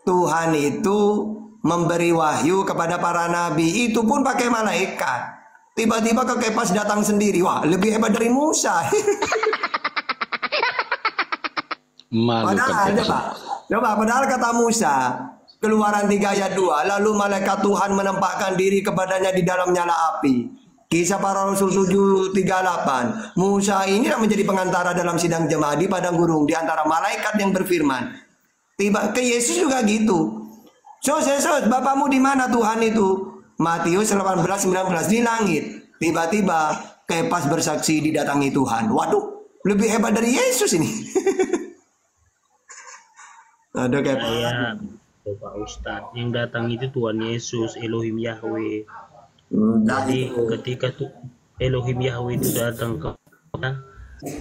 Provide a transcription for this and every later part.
Tuhan itu memberi wahyu kepada para nabi, itu pun pakai malaikat. Tiba-tiba ke Kepas datang sendiri. Wah, lebih hebat dari Musa. Padahal ada, Pak. Coba, padahal kata Musa, Keluaran 3 ayat 2, lalu malaikat Tuhan menampakkan diri kepadanya di dalam nyala api. Kisah Para Rasul 7:38. Musa ini menjadi pengantara dalam sidang jemaat di padang gurun di antara malaikat yang berfirman. Tiba ke Yesus juga gitu. Yesus, Bapamu di mana Tuhan itu? Matius 18:19, di langit. Tiba-tiba Kepas bersaksi didatangi Tuhan. Waduh, lebih hebat dari Yesus ini. Ada Kepas. Ya, Pak Ustadz, yang datang itu Tuhan Yesus, Elohim Yahweh. Jadi ketika tuh Elohim Yahweh itu datang ke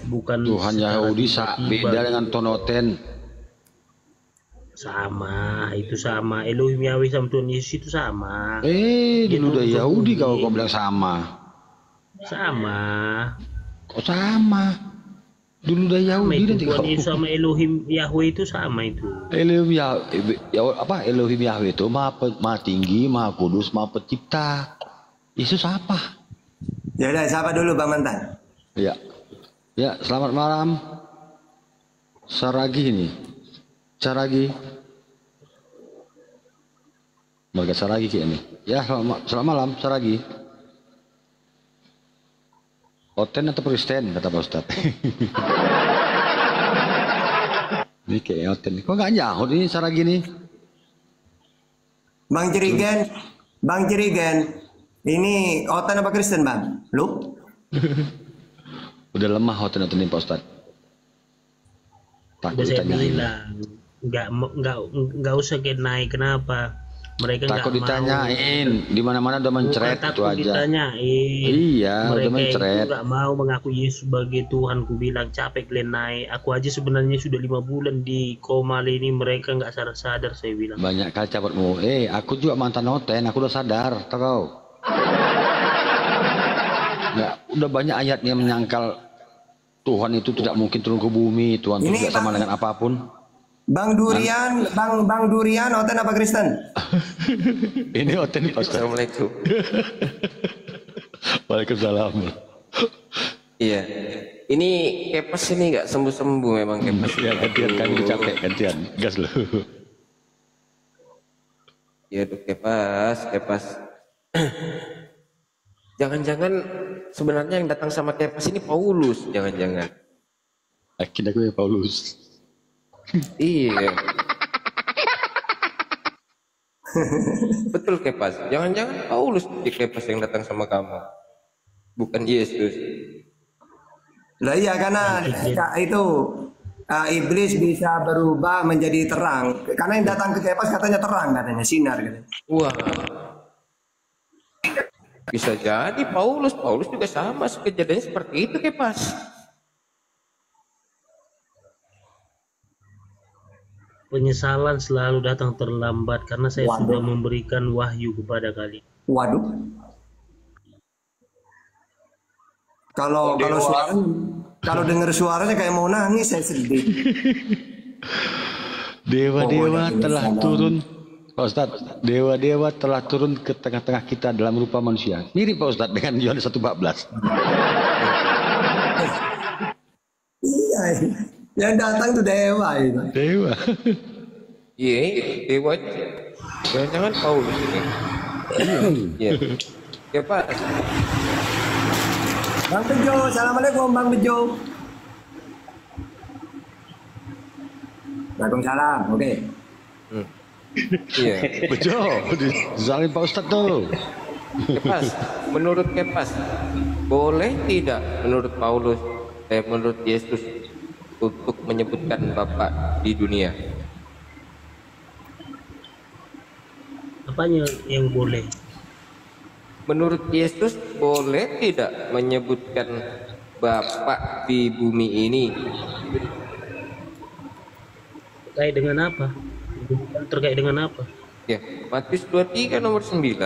bukan Tuhan Yahudi beda dengan Tonoten. Sama, itu sama. Elohim Yahweh sama Tuhan Yesus itu sama. Dulu udah Yahudi kau bilang sama. Sama. Kok sama? Dulu udah Yahudi nanti Tuhan Yesus sama Elohim Yahweh itu sama itu. Elohim Elohim Yahweh itu maha tinggi, maha kudus, maha pencipta. Yesus apa? Ya udah, siapa dulu Bang Mantan? Ya. Ya, selamat malam. Saragi ini. Saragi. Marga Saragi kayak ini. Ya, selamat malam Saragi. Oten atau Kristen kata Pak Ustad. Ini kayak Oten. Kok nggak nyahut ini Saragi ini? Bang Jerigen, ini Oten apa Kristen Bang? Lu? Udah lemah Oten ini Pak Ustad. Takut ditanyain. Nggak usah naik, kenapa? Mereka takut ditanyain, di mana-mana udah mencret itu aja. Ditanyain. Iya, mereka udah mencret. Nggak mau mengaku Yesus sebagai Tuhan. Ku bilang capek kalian naik. Aku aja sebenarnya sudah 5 bulan di koma ini, mereka nggak sadar-sadar, saya bilang. Banyak kali cabutmu. Aku juga mantan Oten, aku udah sadar, tahu kau. Ya, udah banyak ayatnya menyangkal Tuhan itu tidak mungkin turun ke bumi, Tuhan itu tidak sama dengan apapun. Bang Durian, Bang Durian, Oten apa Kristen? Ini Oten nih, Assalamualaikum. Waalaikumsalam. Iya, ini Kepas ini nggak sembuh-sembuh memang Kepas. Ya gantian kan, capek gantian, gas lu. Ya tuh Kepas. Jangan-jangan sebenarnya yang datang sama Kepas ini Paulus, jangan-jangan. Yakin aku ya Paulus. Iya. Betul Kepas. Jangan-jangan Paulus di Kepas yang datang sama kamu, bukan Yesus. Lah iya, karena itu iblis bisa berubah menjadi terang. Karena yang datang ke Kepas katanya terang, katanya sinar katanya. Wah. Bisa jadi Paulus juga sama kejadiannya seperti itu Kepas. Penyesalan selalu datang terlambat karena saya sudah memberikan wahyu kepada kalian. Waduh. Kalau dengar suaranya kayak mau nangis, saya sedih. Dewa-dewa telah turun, Pak Ustadz. Dewa-dewa telah turun ke tengah-tengah kita dalam rupa manusia. Mirip Pak Ustadz dengan Yohanes 1:14. Iya. Yang datang tuh dewa itu. Dewa. Iya, dewa. Jangan Paulus ini. Iya. Ya Pak. Bang Bejo, assalamualaikum Bang Bejo. Waalaikumsalam, oke. Iya. Bejo, disalin Pak Ustadz tuh. Kepas, menurut Kepas, boleh tidak menurut Paulus, menurut Yesus untuk menyebutkan Bapak di dunia? Apanya yang boleh? Menurut Yesus boleh tidak menyebutkan Bapak di bumi ini? Terkait dengan apa? Terkait dengan apa? Ya, Matius 23 nomor 9.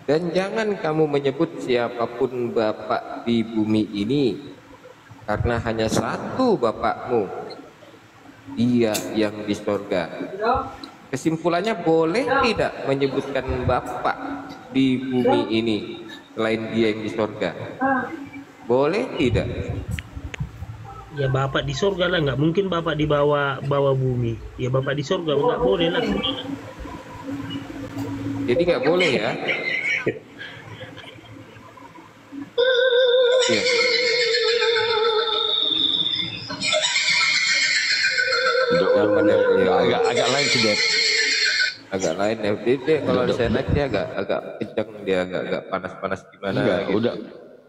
Dan jangan kamu menyebut siapapun Bapak di bumi ini, karena hanya satu Bapakmu, Dia yang di sorga. Kesimpulannya, boleh tidak menyebutkan Bapa di bumi ini selain Dia yang di sorga? Boleh tidak? Ya Bapak di sorga lah, nggak mungkin Bapak di bawah bumi. Ya Bapak di sorga nggak boleh lah. Jadi nggak boleh ya? Ya. Agak lain sih, Dep. Agak lain ya. Dia kalau saya naik dia agak kencang, dia agak panas-panas gimana? Enggak, gitu.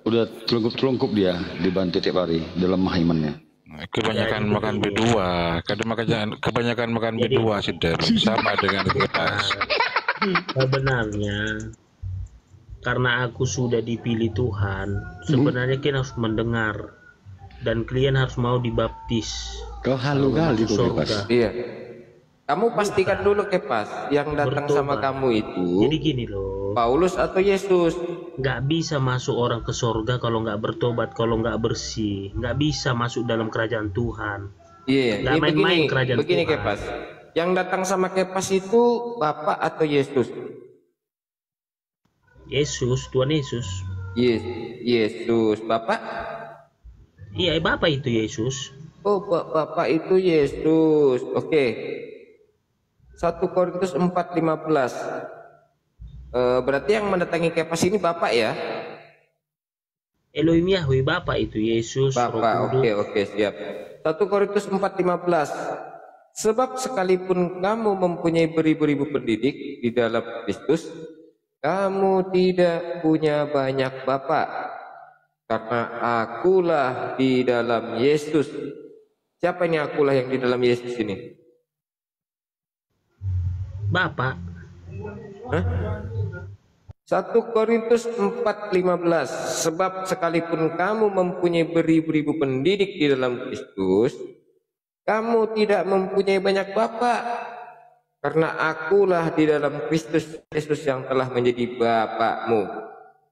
Udah telungkup dia dibantu tiap hari dalam imannya. Kebanyakan makan B2, kebanyakan makan B2 sih, Dep. Sama dengan Kepas. Sebenarnya karena aku sudah dipilih Tuhan, sebenarnya kalian harus mendengar dan kalian harus mau dibaptis. Kau halu kali itu, Kepas. Iya. Kamu pastikan dulu, Kepas, yang datang sama kamu itu Jadi gini loh, Paulus atau Yesus? nggak bisa masuk orang ke sorga kalau nggak bertobat, kalau nggak bersih, nggak bisa masuk dalam kerajaan Tuhan. Iya. Nggak main-main kerajaan Begini Tuhan. Kepas, yang datang sama Kepas itu Bapak atau Yesus? Yesus, Tuhan Yesus. Yesus. Bapak? Iya, Bapak itu Yesus. Oh, Bapak itu Yesus. Oke. 1 Korintus 4:15. Berarti yang mendatangi Kepas ini Bapak ya? Elohim Yahweh, Bapak itu Yesus. Bapak. Oke, siap. 1 Korintus 4:15. Sebab sekalipun kamu mempunyai beribu-ribu pendidik di dalam Kristus, kamu tidak punya banyak bapak, karena akulah di dalam Yesus. Siapa ini akulah yang di dalam Yesus ini? Bapak. Hah? 1 Korintus 4:15. Sebab sekalipun kamu mempunyai beribu-ribu pendidik di dalam Kristus, kamu tidak mempunyai banyak bapak, karena akulah di dalam Kristus Yesus yang telah menjadi bapakmu.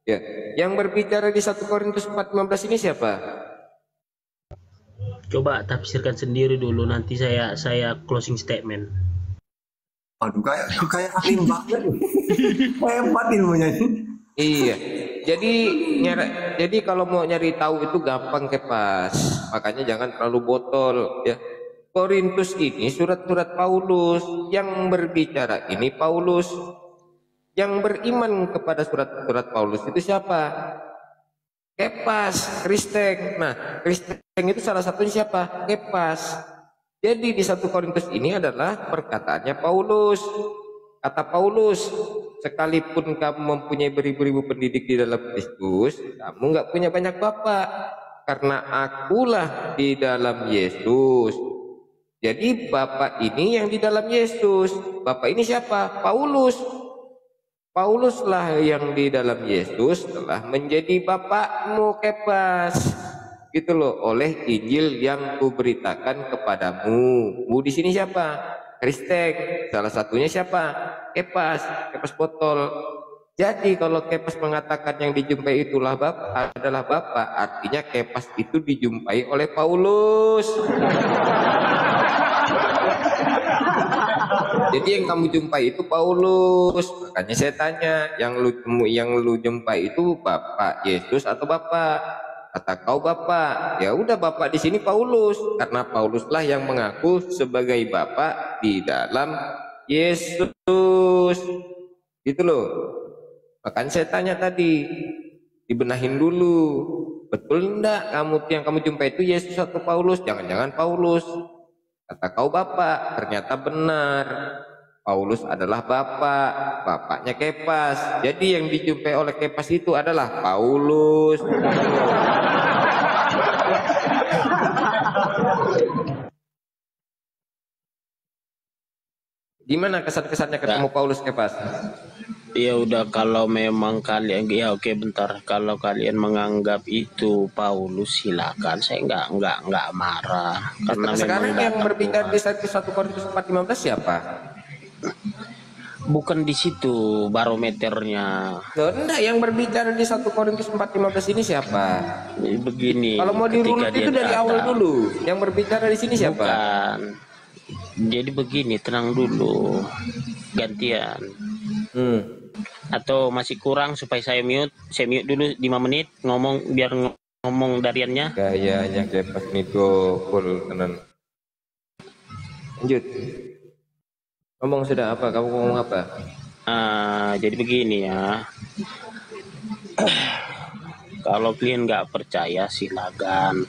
Ya, yang berbicara di 1 Korintus 4:15 ini siapa? Coba tafsirkan sendiri dulu, nanti saya closing statement. Aduh, kayak alim banget. Hebat ilmunya ini. Iya. Jadi kalau mau nyari tahu itu gampang, Kepas. Makanya jangan terlalu botol ya. Korintus ini surat-surat Paulus, yang berbicara ini Paulus. Yang beriman kepada surat-surat Paulus itu siapa? Kepas, Kristen. Nah, Kristen itu salah satunya siapa? Kepas. Jadi di 1 Korintus ini adalah perkataannya Paulus. Kata Paulus, sekalipun kamu mempunyai beribu-ribu pendidik di dalam Kristus, kamu nggak punya banyak bapak, karena akulah di dalam Yesus. Jadi bapak ini yang di dalam Yesus. Bapak ini siapa? Paulus. Pauluslah yang di dalam Yesus telah menjadi bapakmu, Kepas. Gitu loh, oleh Injil yang kuberitakan kepadamu. Di sini siapa? Kristen. Salah satunya siapa? Kepas botol. Jadi kalau Kepas mengatakan yang dijumpai itulah Bapak adalah Bapak, artinya Kepas itu dijumpai oleh Paulus. Jadi yang kamu jumpai itu Paulus. Makanya saya tanya, yang lu jumpai itu Bapak Yesus atau Bapak? Kata kau Bapak. Ya udah, Bapak di sini Paulus, karena Pauluslah yang mengaku sebagai Bapak di dalam Yesus. Gitu loh. Makanya saya tanya tadi, dibenahin dulu. Betul enggak yang kamu jumpai itu Yesus atau Paulus? Jangan-jangan Paulus. Kata kau Bapak, ternyata benar. Paulus adalah Bapak, bapaknya Kepas. Jadi yang dijumpai oleh Kepas itu adalah Paulus. Gimana kesan-kesannya ketemu Paulus, Kepas? Ya udah, kalau memang kalian, ya oke, bentar, kalau kalian menganggap itu Paulus silakan, saya nggak marah, karena sekarang memang yang berbicara di 1 Korintus 4:15 siapa? bukan di situ barometernya. Loh, enggak, yang berbicara di 1 Korintus 4:15 ini siapa? Begini, Kalau mau dirunut itu dari awal dulu. Yang berbicara di sini siapa? Jadi begini, tenang dulu, gantian. Atau masih kurang supaya saya mute dulu 5 menit ngomong, biar ngomong dariannya. Gayanya kayak pas itu full tenan. Lanjut. Ngomong sudah apa? Kamu ngomong apa? Jadi begini ya. Kalau kalian nggak percaya silakan.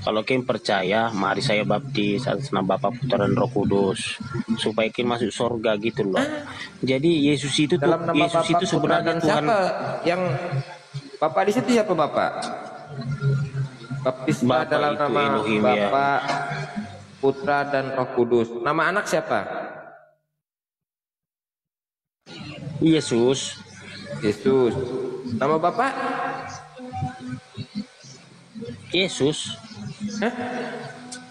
Kalau kalian percaya, mari saya baptis atas nama Bapa, Putra dan Roh Kudus supaya kalian masuk surga gitu loh. Jadi Yesus itu dalam nama Yesus Bapa, itu sebenarnya Tuhan. Siapa yang Bapak di situ siapa Bapak? Baptis dalam nama Elohim, Bapa, Putra dan Roh Kudus. Nama anak siapa? Yesus. Yesus. Nama Bapak? Yesus. Hah?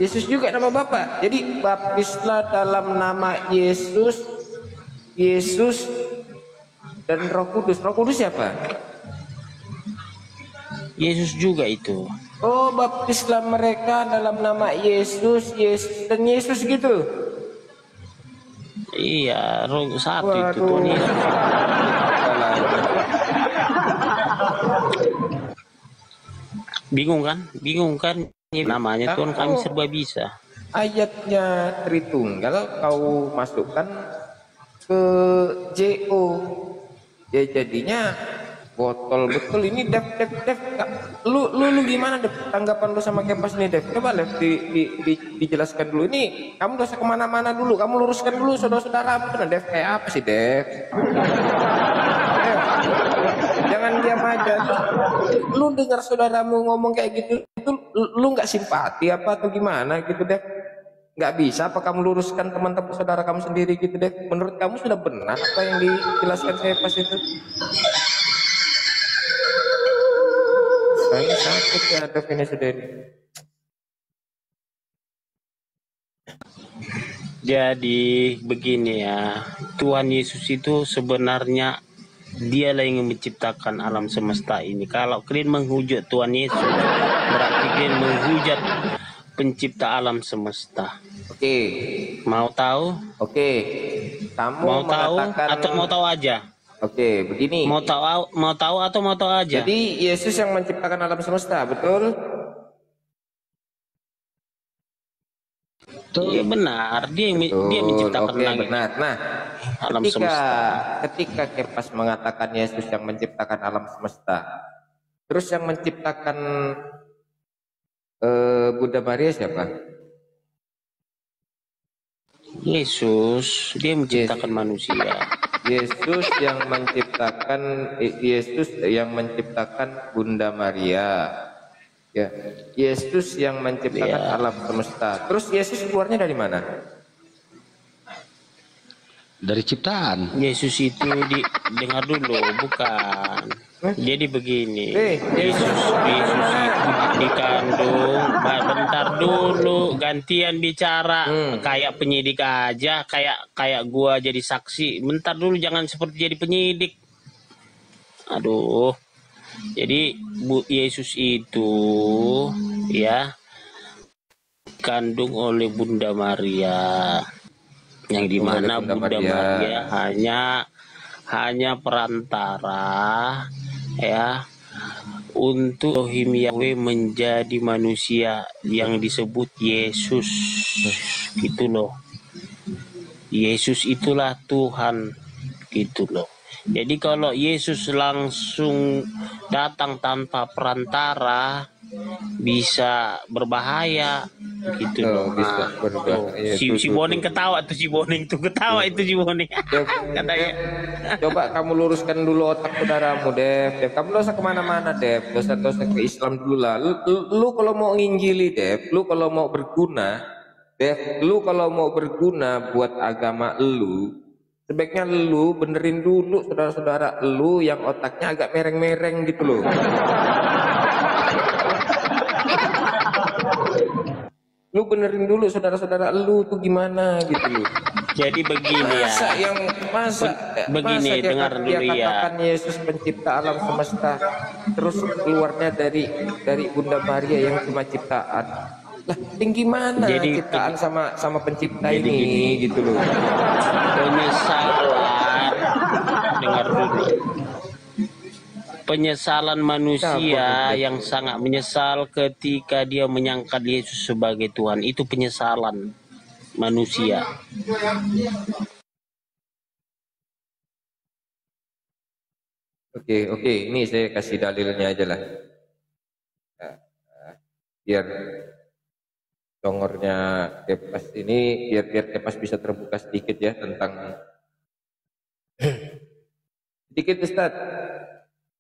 Yesus juga nama Bapak. Jadi baptislah dalam nama Yesus, Yesus dan Roh Kudus. Roh Kudus siapa? Yesus juga itu. Oh, baptislah mereka dalam nama Yesus, Yesus dan Yesus gitu. Iya, Roh satu Waduh. itu Tuhan Yesus. Bingung kan? Namanya Nah, Tuhan kami serba bisa. Ayatnya Tritunggal kau masukkan ke JO, ya jadinya botol betul ini Dev. Lu gimana Dev? Tanggapan lu sama Kepas nih Dev? Coba Dev dijelaskan dulu. Ini kamu gak usah kemana-mana dulu, kamu luruskan dulu saudara-saudaramu. Dev kayak apa sih Dev? Jangan diam aja. Lu dengar saudaramu ngomong kayak gitu, itu lu nggak simpati apa atau gimana gitu Dev? Nggak bisa apa kamu luruskan teman-teman saudara kamu sendiri gitu Dev? Menurut kamu sudah benar apa yang dijelaskan saya pas itu? Saya sakit ya Dev ini sudah ini. Jadi begini ya, Tuhan Yesus itu sebenarnya Dialah yang menciptakan alam semesta ini. Kalau kalian menghujat Tuhan Yesus, berarti kalian menghujat pencipta alam semesta. Oke. Mau tahu? Oke. Kamu mau tahu mengatakan... atau mau tahu aja? Oke, begini. Mau tahu atau mau tahu aja? Jadi Yesus yang menciptakan alam semesta, betul? Iya benar, dia menciptakan langit. Benar. Nah, alam semesta. Ketika Kepas mengatakan Yesus yang menciptakan alam semesta, terus yang menciptakan Bunda Maria siapa? Yesus, dia menciptakan manusia. Yesus yang menciptakan Bunda Maria. Ya, Yesus yang menciptakan alam semesta. Terus Yesus keluarnya dari mana? Dari ciptaan. Yesus itu dengar dulu, bukan. Jadi begini. Yesus itu dikandung. Bentar dulu, gantian bicara. Kayak penyidik aja, kayak gua jadi saksi. Bentar dulu, jangan seperti jadi penyidik. Aduh. Jadi Yesus itu ya dikandung oleh Bunda Maria, yang dimana Bunda Maria hanya perantara ya untuk Elohim Yahweh menjadi manusia yang disebut Yesus, gitu loh. Yesus itulah Tuhan, gitu loh. Jadi kalau Yesus langsung datang tanpa perantara bisa berbahaya gitu loh. Bisa berbahaya. Si Boning ketawa tuh, si Boning katanya. Coba kamu luruskan dulu otak saudaramu Dev. Kamu dosa kemana-mana Dev, dosa ke Islam dulu lah. Lu kalau mau nginjili Dev, lu kalau mau berguna Dev, lu kalau mau berguna buat agama lu, sebaiknya lu benerin dulu saudara-saudara lu yang otaknya agak mereng-mereng gitu loh. Lu benerin dulu saudara-saudara lu tuh gimana gitu loh. Jadi begini begini, dengar dulu ya. Katakan Yesus pencipta alam semesta, terus keluarnya dari Bunda Maria yang cuma ciptaan. Lah, tinggi mana Jadi ciptaan sama pencipta jadi ini gini. gitu loh. penyesalan dengar dulu, penyesalan manusia yang sangat menyesal ketika dia menyangka Yesus sebagai Tuhan, itu penyesalan manusia. Oke, ini saya kasih dalilnya aja lah. Biar congornya Kepas ini, biar Kepas bisa terbuka sedikit ya tentang sedikit Ustaz.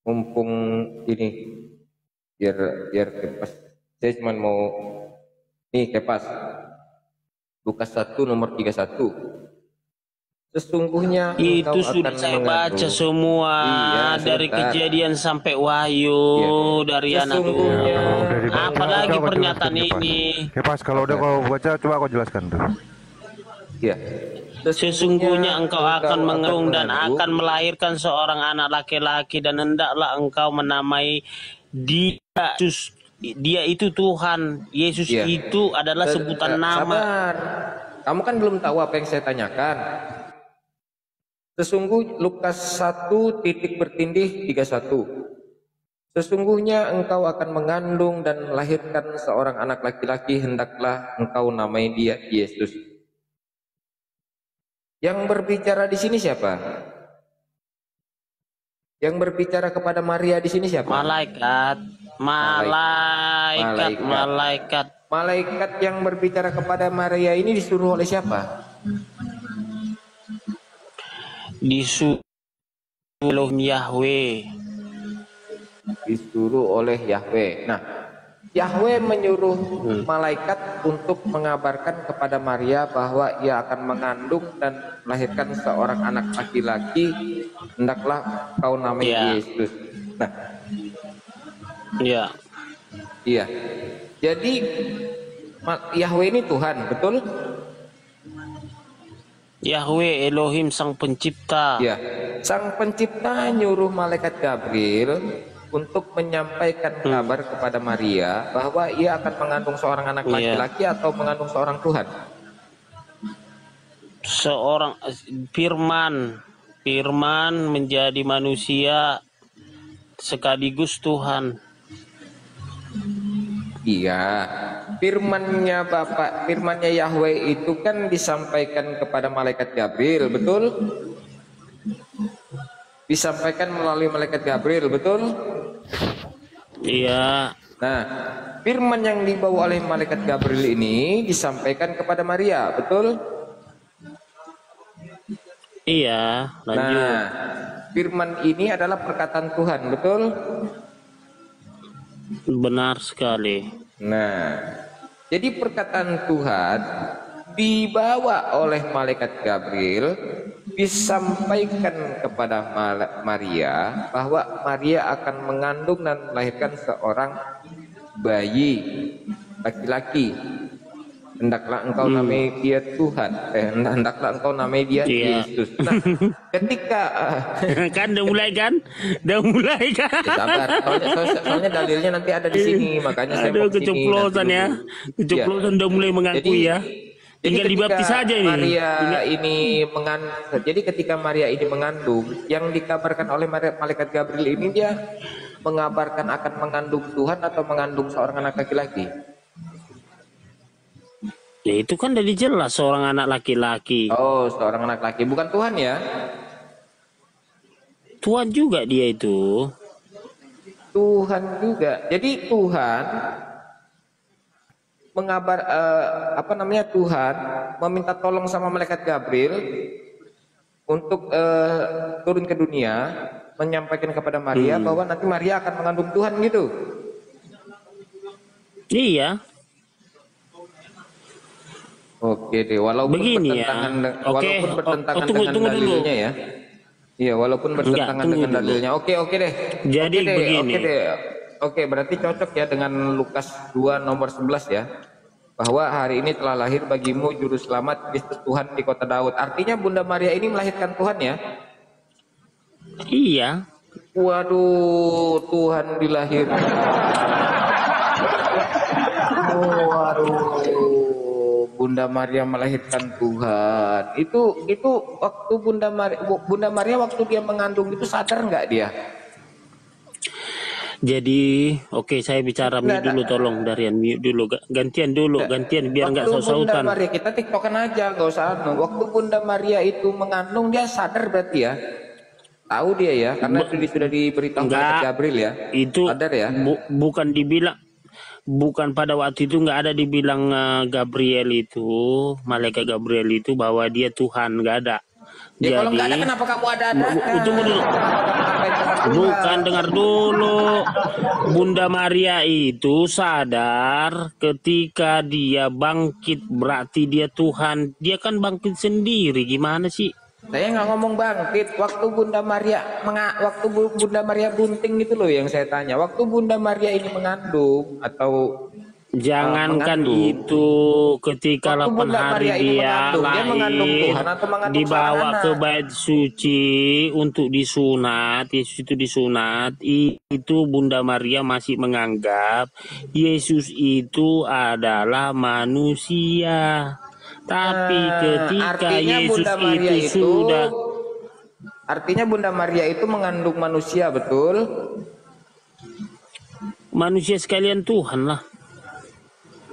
Mumpung ini biar Kepas, saya cuma mau nih Kepas, Lukas 1 nomor 31. Sesungguhnya Itu sudah saya baca semua, dari Kejadian sampai Wahyu, dari anak Tuhan. Apalagi pernyataan ini. Kepas, kalau udah kau baca, coba kau jelaskan tuh. Iya. Sesungguhnya engkau akan mengandung dan akan melahirkan seorang anak laki-laki, dan hendaklah engkau menamai dia Yesus. Dia itu Tuhan. Yesus itu adalah sebutan nama. Sabar. Kamu kan belum tahu apa yang saya tanyakan. Lukas 1 titik bertindih 31. Sesungguhnya engkau akan mengandung dan melahirkan seorang anak laki-laki, hendaklah engkau namai dia Yesus. Yang berbicara di sini siapa? Yang berbicara kepada Maria di sini siapa? Malaikat. Malaikat yang berbicara kepada Maria ini disuruh oleh siapa? Disuruh Yahweh. Disuruh oleh Yahweh. Nah, Yahweh menyuruh malaikat untuk mengabarkan kepada Maria bahwa ia akan mengandung dan melahirkan seorang anak laki-laki, hendaklah kau namai Yesus. Nah, iya. Jadi Yahweh ini Tuhan, betul? Yahweh Elohim sang pencipta. Ya, sang pencipta nyuruh malaikat Gabriel untuk menyampaikan kabar kepada Maria bahwa ia akan mengandung seorang anak laki-laki atau mengandung seorang Tuhan. Seorang firman menjadi manusia sekaligus Tuhan. Iya, firmannya Yahweh itu kan disampaikan kepada malaikat Gabriel, betul? Disampaikan melalui malaikat Gabriel, betul? Iya. Nah, firman yang dibawa oleh malaikat Gabriel ini disampaikan kepada Maria, betul? Iya, lanjut. Nah, firman ini adalah perkataan Tuhan, betul? Benar sekali. Nah, jadi perkataan Tuhan dibawa oleh malaikat Gabriel, disampaikan kepada Maria bahwa Maria akan mengandung dan melahirkan seorang bayi laki-laki. Hendaklah engkau namai dia Tuhan, hendaklah engkau namai dia Yesus. Nah, ketika kan udah mulai kan? sabar, soalnya dalilnya nanti ada di sini, makanya saya mau keceplosan ya, keceplosan udah mulai mengakui ya. Tinggal dibaptis saja ini. Jadi ketika Maria ini mengandung, yang dikabarkan oleh malaikat Gabriel ini, dia mengabarkan akan mengandung Tuhan atau mengandung seorang anak laki-laki. Ya itu kan dari jelas seorang anak laki-laki. Oh, seorang anak laki, bukan Tuhan ya? Tuhan juga dia itu. Tuhan juga. Jadi Tuhan Tuhan meminta tolong sama malaikat Gabriel untuk turun ke dunia, menyampaikan kepada Maria bahwa nanti Maria akan mengandung Tuhan gitu. Iya. Oke deh, walaupun bertentangan dengan dalilnya ya. Iya, walaupun bertentangan dengan dalilnya. Oke deh. Jadi begini. Oke, berarti cocok ya dengan Lukas 2 nomor 11 ya. Bahwa hari ini telah lahir bagimu juru selamat Kristus Tuhan di kota Daud. Artinya Bunda Maria ini melahirkan Tuhan ya? Iya. Waduh, Tuhan dilahirkan. Waduh, Bunda Maria melahirkan Tuhan. Itu waktu Bunda Maria waktu dia mengandung itu sadar nggak dia? Jadi, oke, saya bicara mute dulu, tolong Darian, mute dulu, gantian dulu, gantian biar nggak saut-sautan. Bunda Maria, kita tiktokan aja, nggak usah anu. Waktu Bunda Maria itu mengandung, dia sadar berarti ya? Tahu dia ya, karena sudah diberitahu oleh Gabriel ya. Itu sadar ya? Bukan dibilang, bukan pada waktu itu nggak ada dibilang Gabriel itu, malaikat Gabriel itu bahwa dia Tuhan, nggak ada. Ya, kalau Jadi, nggak ada kenapa kamu ada? Tunggu dulu. Bukan, dengar dulu. Bunda Maria itu sadar ketika dia bangkit berarti dia Tuhan. Dia kan bangkit sendiri, gimana sih? Saya nggak ngomong bangkit. Waktu Bunda Maria bunting itu loh yang saya tanya. Waktu Bunda Maria ini mengandung atau jangankan itu, ketika 8 hari dia lahir, dibawa ke bait suci untuk disunat, Yesus itu disunat, itu Bunda Maria masih menganggap Yesus itu adalah manusia. Tapi ketika Yesus itu sudah, artinya Bunda Maria itu mengandung manusia, betul? Manusia sekalian Tuhan lah.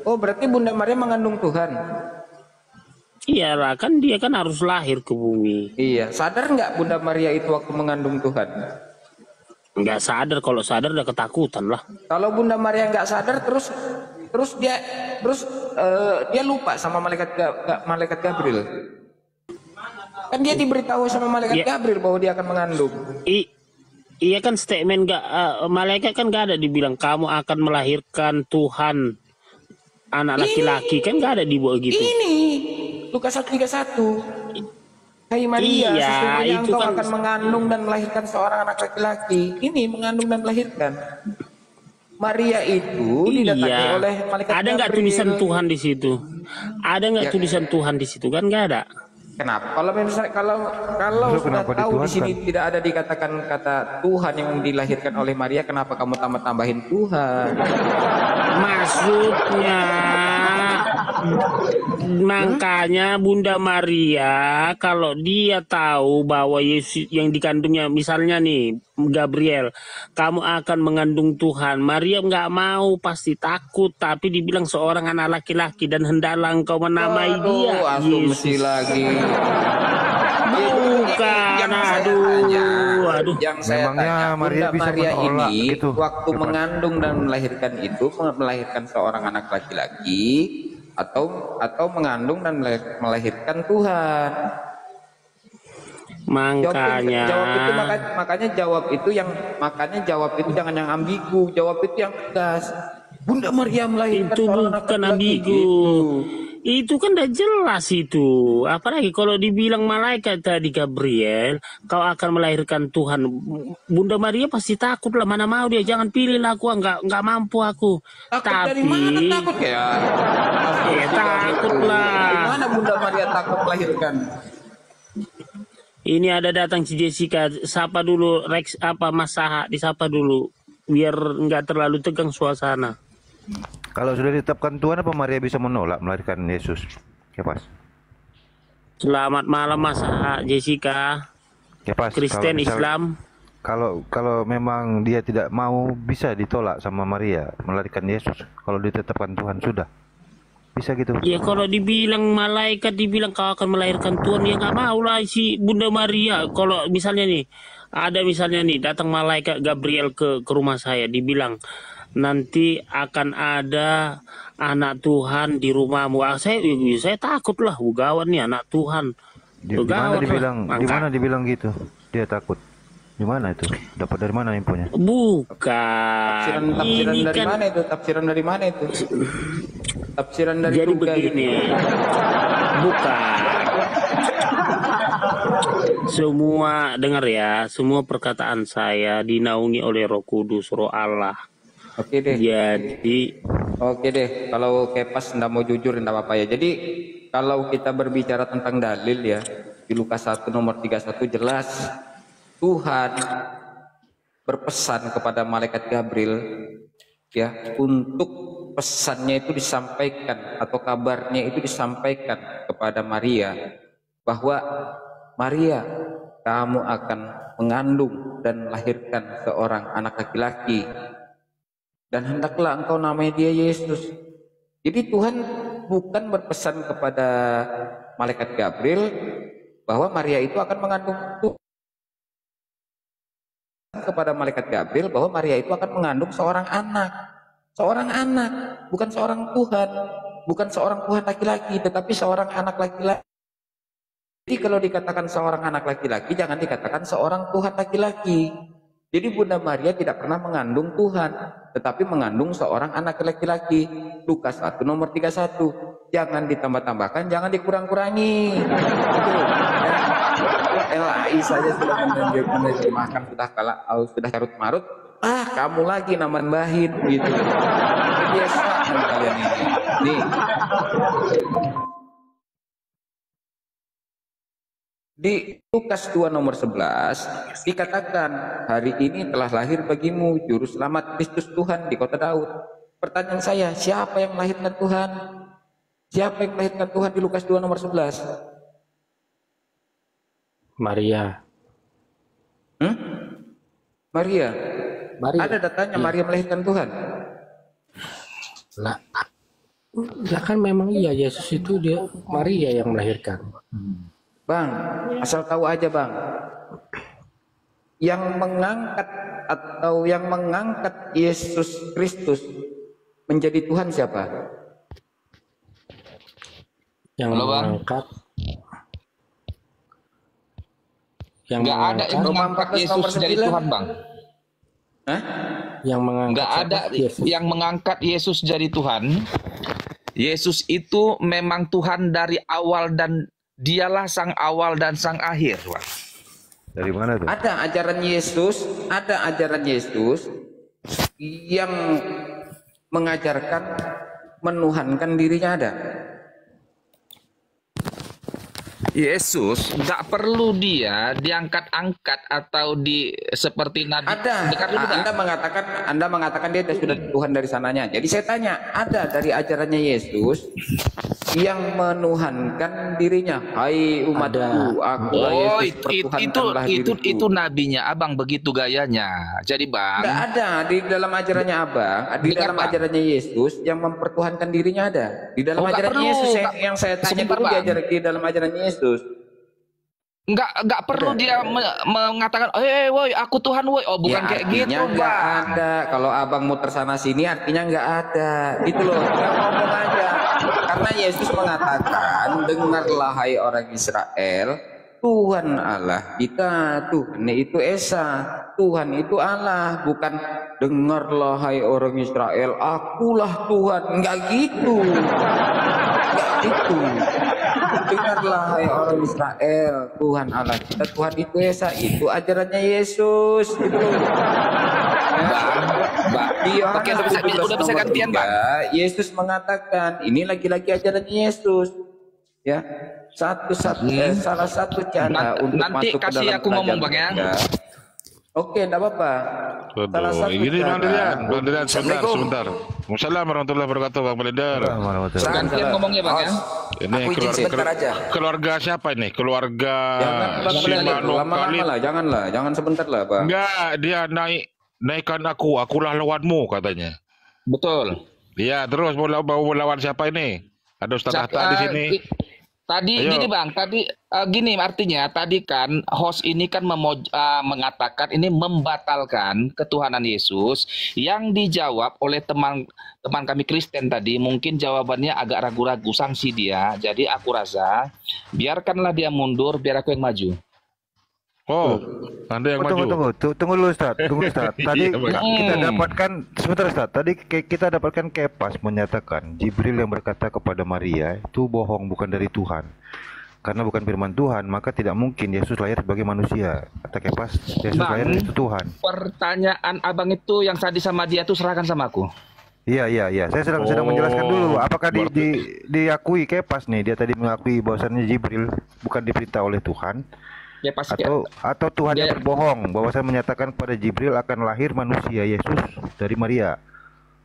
Oh, berarti Bunda Maria mengandung Tuhan? Iyalah, kan dia kan harus lahir ke bumi. Iya, sadar nggak Bunda Maria itu waktu mengandung Tuhan? Nggak sadar, kalau sadar udah ketakutan lah. Kalau Bunda Maria nggak sadar, terus dia lupa sama malaikat Gabriel. Kan dia diberitahu sama malaikat Gabriel bahwa dia akan mengandung. Iya kan statement malaikat kan nggak ada dibilang kamu akan melahirkan Tuhan. Anak laki-laki kan gak ada dibawa gitu. Ini Lukas 1:31. Hai Maria, sesungguhnya engkau kan akan mengandung dan melahirkan seorang anak laki-laki. Ini mengandung dan melahirkan. Maria itu didatangi oleh malaikat Ada nggak tulisan Tuhan di situ? Ada nggak tulisan Tuhan di situ? Kan nggak ada. Kenapa? Kalau misalnya kalau sudah tahu di sini tidak ada dikatakan kata Tuhan yang dilahirkan oleh Maria, kenapa kamu tambahin Tuhan? Maksudnya, makanya Bunda Maria kalau dia tahu bahwa Yesus yang dikandungnya, misalnya nih Gabriel, kamu akan mengandung Tuhan, Maria nggak mau, pasti takut, tapi dibilang seorang anak laki-laki dan hendaklah engkau menamai dia Yesus lagi. Bukan, aduh. Yang saya tanya, Maria Bunda Maria ini gitu. waktu mengandung dan melahirkan itu melahirkan seorang anak laki-laki atau mengandung dan melahirkan Tuhan. Makanya jawab itu jangan yang ambigu, jawab itu yang tegas. Bunda Maria melahirkan itu seorang anak bukan laki-laki ambigu. Itu kan udah jelas itu. Apalagi kalau dibilang malaikat tadi Gabriel, kau akan melahirkan Tuhan. Bunda Maria pasti takut lah, mana mau dia, jangan pilih aku, nggak mampu aku. Takut dari mana takut ya? Takut lah. Gimana Bunda Maria takut melahirkan? Ini ada datang si Jessica, sapa dulu Rex Mas Saha, disapa dulu biar nggak terlalu tegang suasana. Kalau sudah ditetapkan Tuhan, apa Maria bisa menolak melahirkan Yesus? Ya pas. Selamat malam Mas Jessica. Ya pas. Kristen Islam. Kalau memang dia tidak mau, bisa ditolak sama Maria melahirkan Yesus. Kalau ditetapkan Tuhan sudah. Bisa gitu. Ya kalau dibilang malaikat, dibilang kau akan melahirkan Tuhan, ya nggak mau lah si Bunda Maria. Kalau misalnya nih, ada misalnya nih datang malaikat Gabriel ke rumah saya, dibilang nanti akan ada anak Tuhan di rumahmu. Saya takut lah, ugawan nih anak Tuhan. Di mana dibilang gitu? Dia takut. Di mana itu? Dapat dari mana infonya? Bukan. Tafsiran dari mana itu? Tafsiran dari jadi begini. Bukan. Semua dengar ya, semua perkataan saya dinaungi oleh Roh Kudus, Roh Allah. Oke deh. Oke deh. Kalau Kepas nggak mau jujur nggak apa-apa ya. Jadi kalau kita berbicara tentang dalil ya, di Lukas 1 nomor 31 jelas Tuhan berpesan kepada malaikat Gabriel ya untuk pesannya itu disampaikan atau kabarnya itu disampaikan kepada Maria bahwa Maria, kamu akan mengandung dan melahirkan seorang anak laki-laki dan hendaklah engkau namai dia Yesus. Jadi Tuhan bukan berpesan kepada malaikat Gabriel bahwa Maria itu akan mengandung, kepada malaikat Gabriel bahwa Maria itu akan mengandung seorang anak, bukan seorang Tuhan, bukan seorang Tuhan laki-laki, tetapi seorang anak laki-laki. Jadi kalau dikatakan seorang anak laki-laki, jangan dikatakan seorang Tuhan laki-laki. Jadi Bunda Maria tidak pernah mengandung Tuhan, tetapi mengandung seorang anak laki-laki. Lukas 1 nomor 31. Jangan ditambah-tambahkan, jangan dikurang-kurangi. Itu ya. LAI saja sudah menerjemahkan sudah carut marut. Kamu lagi nambahin gitu. Kebiasaan kalian ini. Nih. Di Lukas 2 nomor 11 dikatakan, hari ini telah lahir bagimu juru selamat Kristus Tuhan di kota Daud. Pertanyaan saya, siapa yang melahirkan Tuhan? Siapa yang melahirkan Tuhan di Lukas 2 nomor 11? Maria. Maria. Maria. Ada datanya Maria melahirkan Tuhan? Nah, ya kan memang iya, Yesus itu dia Maria yang melahirkan. Bang, asal tahu aja bang, yang mengangkat atau yang mengangkat Yesus Kristus menjadi Tuhan siapa? Yang mengangkat, yang nggak ada yang mengangkat Yesus jadi Tuhan, bang. Hah? Yang mengangkat, nggak ada Yesus. yang mengangkat Yesus jadi Tuhan. Yesus itu memang Tuhan dari awal dan dialah sang awal dan sang akhir. Bang. Dari mana tuh? Ada ajaran Yesus yang mengajarkan menuhankan dirinya ada. Yesus nggak perlu dia diangkat-angkat atau seperti Nabi. Ada. Anda mengatakan dia sudah Tuhan dari sananya. Jadi saya tanya, ada dari ajarannya Yesus yang menuhankan dirinya? Hai umatku, aku itu nabinya abang, begitu gayanya. Jadi bang, nggak ada di dalam ajarannya abang, di dalam ajarannya Yesus yang mempertuhankan dirinya ada. Di dalam ajarannya Yesus yang saya tanya dulu di dalam ajarannya Yesus. Nggak perlu dia mengatakan, woi aku Tuhan woi. Oh bukan kayak gitu nggak ada. Kalau abang muter sana sini artinya nggak ada. Gitu loh, tinggal ngomong aja. Karena Yesus mengatakan, dengarlah hai orang Israel, Tuhan Allah kita, Tuhan itu Esa, Tuhan itu Allah. Bukan dengarlah hai orang Israel, akulah Tuhan. Enggak gitu. Enggak gitu. Dengarlah hai orang Israel, Tuhan Allah kita, Tuhan itu Esa. Itu ajarannya Yesus. Itu. Oke, udah bisa gantian, Bang. Yesus mengatakan, ini lagi-lagi ajarannya Yesus. Ya. Salah satu cara untuk nanti masuk ke kasih dalam aku ngomong, Bang, ya. Oke, enggak apa-apa. Salah satu Gini Bang cara. Dilian, sebentar. Assalamualaikum warahmatullahi wabarakatuh, Bang Dilian. Gantian ngomongnya, Bang, ya. Ini keluarga siapa ini? Keluarga Jangan sebentar lah, Bang. Enggak, dia naikkan akulah lawanmu katanya. Betul. Iya, terus mau lawan siapa ini? Ada Ustaz Hatta di sini. Tadi Ayo. gini Bang, gini artinya tadi kan host ini kan mengatakan ini membatalkan ketuhanan Yesus, yang dijawab oleh teman kami Kristen tadi mungkin jawabannya agak ragu-ragu, sanksi dia. Jadi aku rasa biarkanlah dia mundur, biar aku yang maju. Oh, Anda yang maju. Tunggu dulu Ustaz. Tadi kita dapatkan sebentar Ustaz. Tadi kita dapatkan Kepas menyatakan Jibril yang berkata kepada Maria itu bohong, bukan dari Tuhan. Karena bukan firman Tuhan, maka tidak mungkin Yesus lahir sebagai manusia. Kata Kepas, Yesus lahir itu Tuhan. Pertanyaan abang itu yang tadi sama dia tuh serahkan sama aku. Iya. Saya sedang menjelaskan dulu. Apakah diakui Kepas nih? Dia tadi mengakui bahwasannya Jibril bukan diperintah oleh Tuhan. Ya, pasti atau Tuhan yang berbohong bahwa saya menyatakan pada Jibril akan lahir manusia Yesus dari Maria.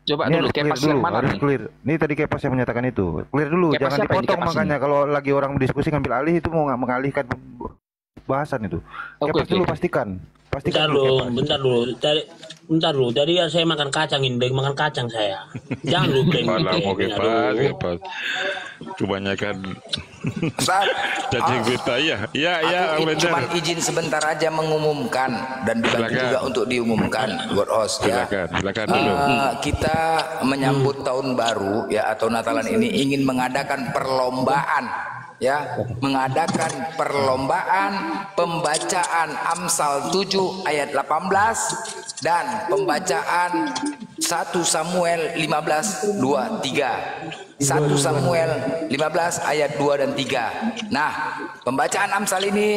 Coba Ini dulu harus clear Kepas yang dulu, mana harus nih? clear. Ini tadi Kepas yang menyatakan itu. Clear dulu, Kepas jangan siapa ini, dipotong Kepas makanya ini? kalau lagi orang berdiskusi ngambil alih itu mau mengalihkan bahasan itu. Oke, Kepas oke. dulu pastikan. Pastikan Bentar dulu dulu, Kepas. bentar dulu. Tadi ya saya makan kacang ini, makan kacang saya. Jangan lupa yang Malah mau Kepas, aduh. Kepas. Kebanyakan Ustaz, cacing berita ya. aku Benar. cuma izin sebentar aja mengumumkan dan dibantu Silakan. juga untuk diumumkan buat host ya. Silakan dulu. Kita menyambut tahun baru ya atau Natalan ini ingin mengadakan perlombaan ya, mengadakan perlombaan pembacaan Amsal 7 ayat 18 dan pembacaan 1 Samuel 15 2 3. 1 Samuel 15 ayat 2 dan 3. Nah, pembacaan Amsal ini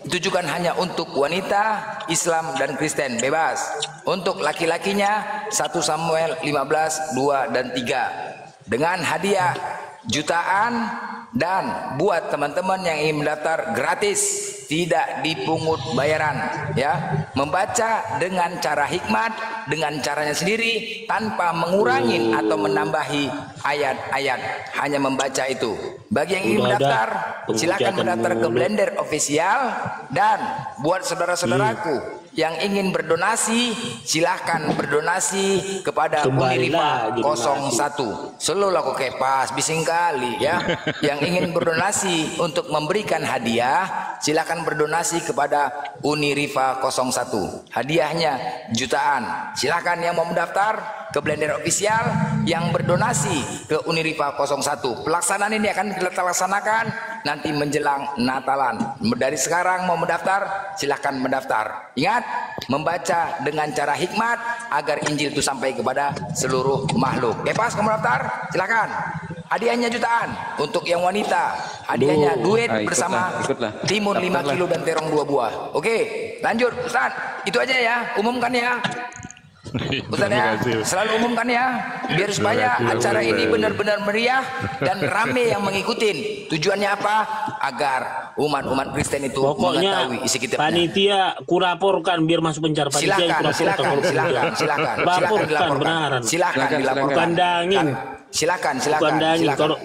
ditujukan hanya untuk wanita, Islam dan Kristen, bebas. Untuk laki-lakinya 1 Samuel 15 2 dan 3. Dengan hadiah jutaan dan buat teman-teman yang ingin mendaftar gratis, tidak dipungut bayaran ya. Membaca dengan cara hikmat, dengan caranya sendiri tanpa mengurangi atau menambahi ayat-ayat, hanya membaca itu. Bagi yang ingin mendaftar, silakan mendaftar ke Blender Official. Dan buat saudara-saudaraku yang ingin berdonasi, silahkan berdonasi kepada Unirifa 01. Selalu kok Kepas, bising kali ya. Yang ingin berdonasi untuk memberikan hadiah, silahkan berdonasi kepada Unirifa 01. Hadiahnya jutaan. Silahkan yang mau mendaftar ke Blender Official, yang berdonasi ke Unirifa 01. Pelaksanaan ini akan kita laksanakan nanti menjelang Natalan. Dari sekarang mau mendaftar, silahkan mendaftar. Ingat, membaca dengan cara hikmat agar Injil itu sampai kepada seluruh makhluk. Kepas, kamu daftar? Silakan. Hadiahnya jutaan. Untuk yang wanita, hadiahnya duit bersama timun 5 kilo dan terong 2 buah. Oke, lanjut Ustaz. Itu aja ya, umumkan ya. Ustaz ya, selalu umumkan ya, biar supaya acara ini benar-benar meriah dan rame yang mengikutin. Tujuannya apa? Agar umat-umat Kristen itu Pokoknya mengetahui isi kitabnya. panitia kuraporkan biar masuk penjara. Panitia Silakan laporkan benaran. Silakan dilaporkan. Pandangin. Silakan.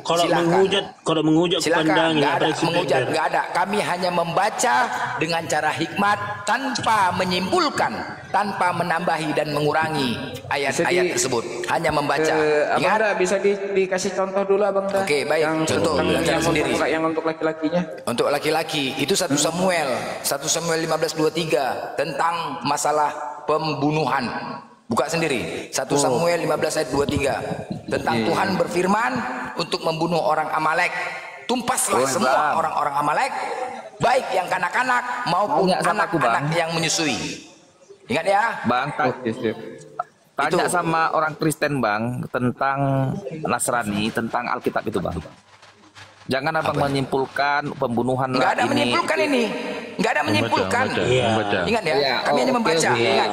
Kalau menghujat pandangin. Nggak ada menghujat, nggak ada. Kami hanya membaca dengan cara hikmat tanpa menyimpulkan, tanpa menambahi dan mengurangi ayat-ayat tersebut. Hanya membaca. Abang dah bisa dikasih contoh dulu Abang dah. Oke, baik. Yang Contoh yang sendiri. yang untuk laki-lakinya. Untuk laki-laki itu 1 Samuel 15:23 tentang masalah pembunuhan. Buka sendiri 1 Samuel 15 ayat 23 tentang Tuhan berfirman untuk membunuh orang Amalek. Tumpaslah semua orang-orang Amalek, baik yang kanak-kanak maupun anak-anak yang menyusui. Ingat ya, Bang, tanya sama orang Kristen Bang tentang Nasrani, tentang Alkitab itu Bang. Jangan abang menyimpulkan pembunuhan. Nggak ada menyimpulkan ini, nggak ada menyimpulkan. Ingat ya, kami hanya membaca. Ingat.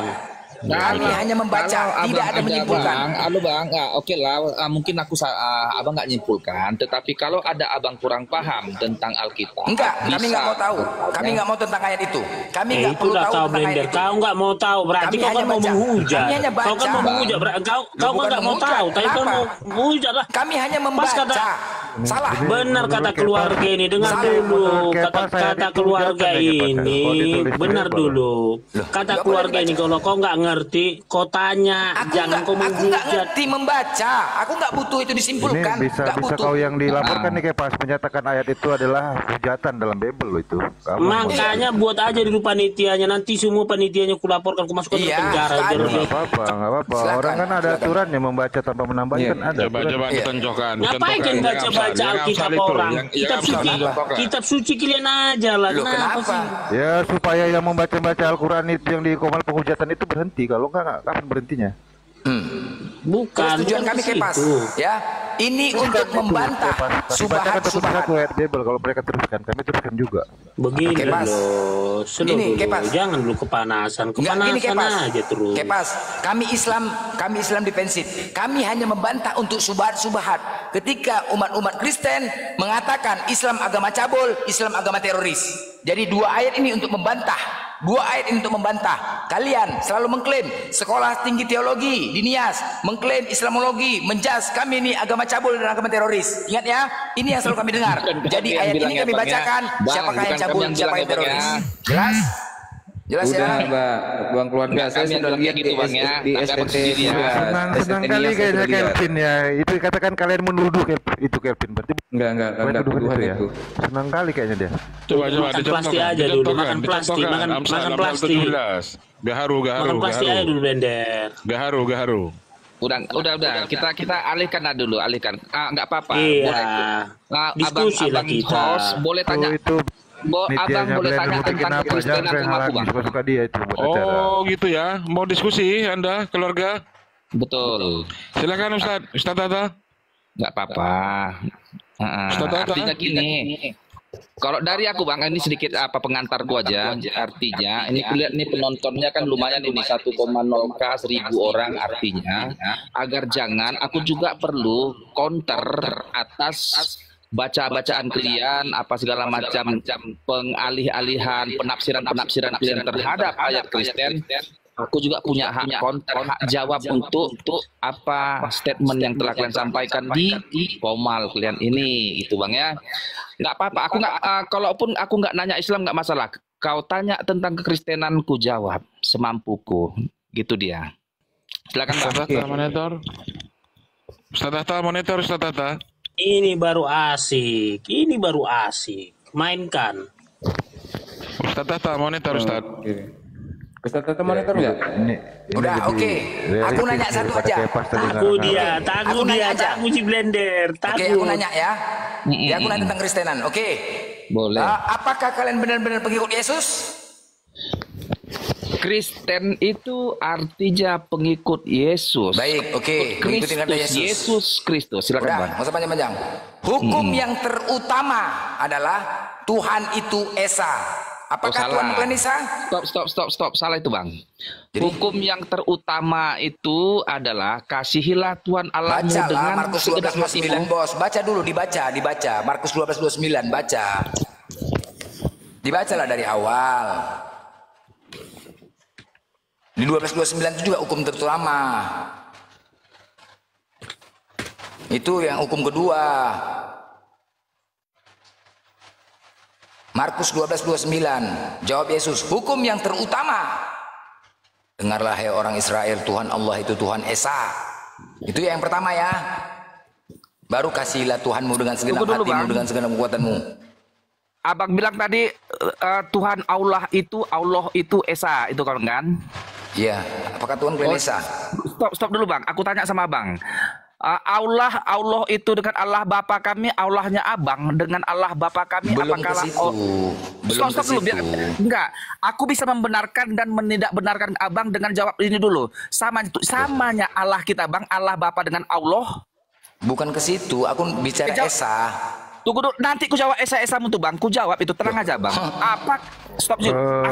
Kami hanya membaca, tidak ada menyimpulkan. Bang, oke lah, mungkin abang nggak nyimpulkan, tetapi kalau ada abang kurang paham tentang Alkitab, enggak, kami nggak mau tahu, kami nggak mau tentang ayat itu, kami nggak perlu tahu tentang ayat itu. Kau nggak mau tahu, berarti kau kan mau menghujat. Kau kan mau menghujat, kau kan nggak mau tahu, tapi kau mau menghujat lah. Kami hanya membaca. Salah. Benar kata keluarga ini, dengar dulu kata keluarga ini, benar dulu. Kata keluarga ini, kalau kau nggak ngerti, kau tanya, jangan kau menghujat. Aku nggak ngerti membaca, aku nggak butuh itu disimpulkan. Ini bisa kau yang dilaporkan nih Kepas, menyatakan ayat itu adalah hujatan dalam Bible loh itu. Makanya buat aja dulu panitianya, nanti semua panitianya kulaporkan, aku masukkan ke penjara. Nggak apa-apa. Orang kan ada aturannya, membaca tanpa menambahkan kan ada. Coba ditonjolkan. Ngapain baca Alkitab orang? Kitab suci kalian aja lah. Kenapa sih? Ya supaya yang membaca Al-Quran itu yang di komal penghujatan itu berhenti. Kalau enggak kapan berhentinya? Bukan. Tujuan kami Kepas, ya. Ini untuk membantah subahat-subahat. Ayat Bible kalau mereka teruskan, kami teruskan juga. Begini loh, ini Kepas. Jangan dulu kepanasan aja terus. Kepas, kami Islam defensif. Kami hanya membantah untuk subahat-subahat. Ketika umat-umat Kristen mengatakan Islam agama cabul, Islam agama teroris. Jadi dua ayat ini untuk membantah 2 ayat ini untuk membantah. Kalian selalu mengklaim sekolah tinggi teologi di Nias, mengklaim Islamologi, menjas kami ini agama cabul dan agama teroris. Ingat ya, ini yang selalu kami dengar. Jadi ayat ini kami bacakan, siapakah yang cabul, siapa yang teroris. Jelas? Jelas Udah, ya? Bang keluarga, saya sudah lihat gitu, Bang, ya. di SPT. Senang kali kayaknya Kelvin ya. Itu katakan kalian menuduh itu Kelvin. Berarti Enggak, kalian tuduhan tuduhan itu ya. itu. Senang kali kayaknya dia. Coba Makan plastik aja dulu, makan plastik, makan plastik. Gaharu. Makan plastik aja dulu, Blender. Gaharu. Udah. Kita alihkan dulu. Nggak apa-apa. Iya. Diskusi lah abang kita. host boleh tanya. Itu Abang boleh tanya tentang kekristenan sama aku, Bang. Suka dia itu buat acara. Oh gitu ya. Mau diskusi Anda keluarga? Betul. Silakan Ustaz Tata. Nggak apa-apa. Ustaz Tata. Artinya gini. Kalau dari aku, Bang, ini sedikit pengantarku aja. Artinya ini lihat nih penontonnya kan lumayan ini 1,0K 1.000 orang, artinya agar jangan aku juga perlu counter atas baca-bacaan kalian apa segala macam pengalih-alihan penafsiran kalian terhadap ayat Kristen. Aku juga punya hak counter, hak jawab untuk apa statement yang telah kalian sampaikan di Pomal kalian ini, itu Bang ya. Nggak apa-apa, aku nggak kalaupun aku nggak nanya Islam nggak masalah. Kau tanya tentang kekristenan, ku jawab semampuku, gitu dia. Silakan Bang. Ustaz Tata. Ini baru asik. Mainkan. Ustaz Tata monitor Ustaz. Ustaz Tata monitor nggak? Udah, oke. Aku nanya satu aja. Takut dia si Blender. Oke, aku nanya ya. Ya, aku nanya tentang Kristenan. Oke. Boleh. Apakah kalian benar-benar pengikut Yesus? Kristen itu artinya pengikut Yesus. Baik, oke. Kristus, Yesus Kristus. Silakan Udah, Bang. nggak usah panjang-panjang. Hukum yang terutama adalah Tuhan itu Esa. Apakah Tuhan bukan Esa? Stop. Salah itu Bang. Jadi, hukum yang terutama itu adalah kasihilah Tuhan Allahmu dengan Markus 12:29 bos. Baca dulu, dibaca. Markus 12:29 baca. Dibacalah dari awal. Di 12:29 itu juga hukum terutama. Itu yang hukum kedua. Markus 12:29. Jawab Yesus, hukum yang terutama. Dengarlah hai orang Israel, Tuhan Allah itu Tuhan Esa. Itu yang pertama ya. Baru kasihilah Tuhanmu dengan segenap hatimu, dengan segenap kekuatanmu. Abang bilang tadi Tuhan Allah itu Esa, itu kan? Iya, apakah Tuhan bukan Esa? Stop dulu Bang, aku tanya sama Abang. Allah itu dengan Allah Bapa kami, Allahnya Abang dengan Allah Bapa kami. Belum apakah ke situ. Belum stop dulu biar enggak. Aku bisa membenarkan dan menidakbenarkan Abang dengan jawab ini dulu. Samanya Allah kita Bang, Allah Bapa dengan Allah. Bukan ke situ, aku bicara Esa. Tunggu dulu, nanti ku jawab Esa-Esamu tuh Bang, ku jawab itu, tenang aja Bang. Apa? Stop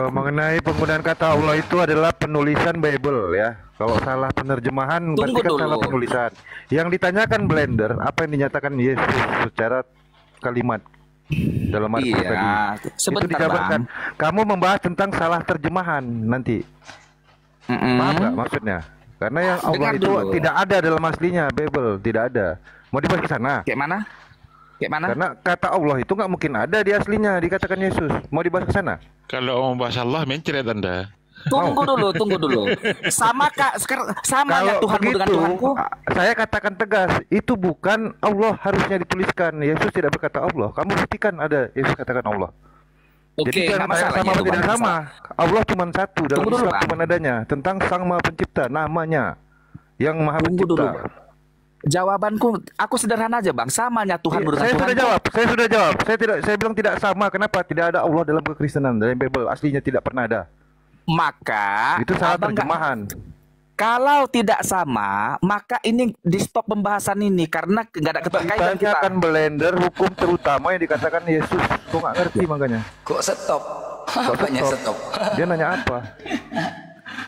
mengenai penggunaan kata Allah itu adalah penulisan Bible ya. Kalau salah penerjemahan berarti kan salah penulisan. Yang ditanyakan Blender, apa yang dinyatakan Yesus secara kalimat dalam arti tadi. Itu dijabarkan. Kamu membahas tentang salah terjemahan nanti. Paham nggak maksudnya? Karena yang Allah itu tidak ada dalam aslinya Bible, tidak ada. Mau dibahas ke sana? Kayak mana? Karena kata Allah itu nggak mungkin ada di aslinya, dikatakan Yesus. Mau dibahas ke sana? Kalau mau bahas Allah, mencret Anda. Tunggu dulu. Sama ya Tuhanmu dengan Tuhanku? Saya katakan tegas, itu bukan Allah harusnya dituliskan. Yesus tidak berkata Allah. Kamu buktikan ada Yesus katakan Allah. Jadi jangan sama atau tidak sama. Allah cuma satu dalam Islam cuma adanya tentang Sang Maha Pencipta, namanya yang Maha Pencipta. Jawabanku, aku sederhana aja Bang, samanya Tuhan dengan Tuhan. Saya sudah jawab. Saya bilang tidak sama. Kenapa? Tidak ada Allah dalam kekristenan, dalam Bible aslinya tidak pernah ada. Maka itu salah terjemahan. Kalau tidak sama, maka ini di stop pembahasan ini karena nggak ada keterkaitan kita. Akan Blender hukum terutama yang dikatakan Yesus. Kok nggak ngerti makanya? Kok stop? Apanya stop? Dia nanya apa?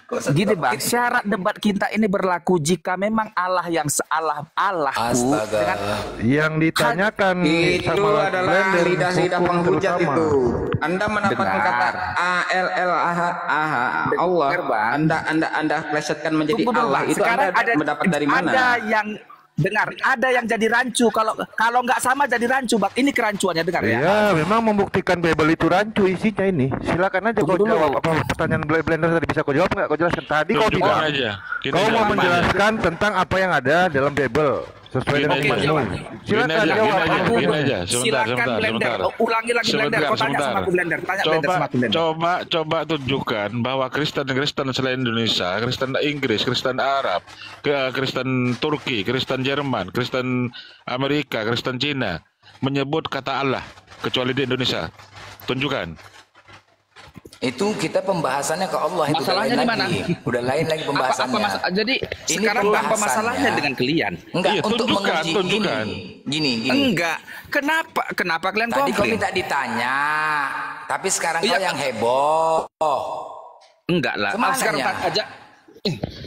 Gini bang, syarat debat kita ini berlaku jika memang Allah yang sealah-alahku dengan Yang ditanyakan Itu sama adalah Blender, lidah-lidah hukum penghujat terutama. itu. Anda mendapatkan Dengar. kata Allah. Dengar, Bang. Anda plesetkan menjadi Tunggu dulu, Allah. Bang. Itu Sekarang Anda mendapat dari mana? Ada yang dengar, ada yang jadi rancu. Kalau nggak sama jadi rancu, bang. Ini kerancuannya, dengar ya. Ya, memang membuktikan Bible itu rancu isinya ini. Silakan aja kau Tunggu dulu. jawab apa pertanyaan Blender tadi, bisa kau jawab nggak? Kau jelaskan tadi kau Tunjukkan bilang. aja. Kita Kau mau jawab aja. menjelaskan tentang apa yang ada dalam Bible sesuai dengan Gini aja. imanmu. Silakan jawab. Gini aja. Silakan Blender. Ulangi lagi Blender. Kau tanya sama aku Blender. Tanya Blender sama aku Blender. Coba tunjukkan bahwa Kristen selain Indonesia, Kristen Inggris, Kristen Arab, Kristen Turki, Kristen Jerman, Kristen Amerika, Kristen Cina menyebut kata Allah kecuali di Indonesia. Tunjukkan. Itu kita pembahasannya ke Allah itu Masalahnya udah di lain mana? lagi. Udah lain lagi pembahasannya. Jadi Ini sekarang apa pembahasannya. masalahnya dengan kalian? Enggak, Iya, untuk tunjukkan, menguji tunjukkan. Gini. Enggak. Kenapa kalian Tadi kau komplain? minta ditanya, tapi sekarang Iya. kau yang heboh. Enggak lah. Kemana Sekarang nya? tanya aja.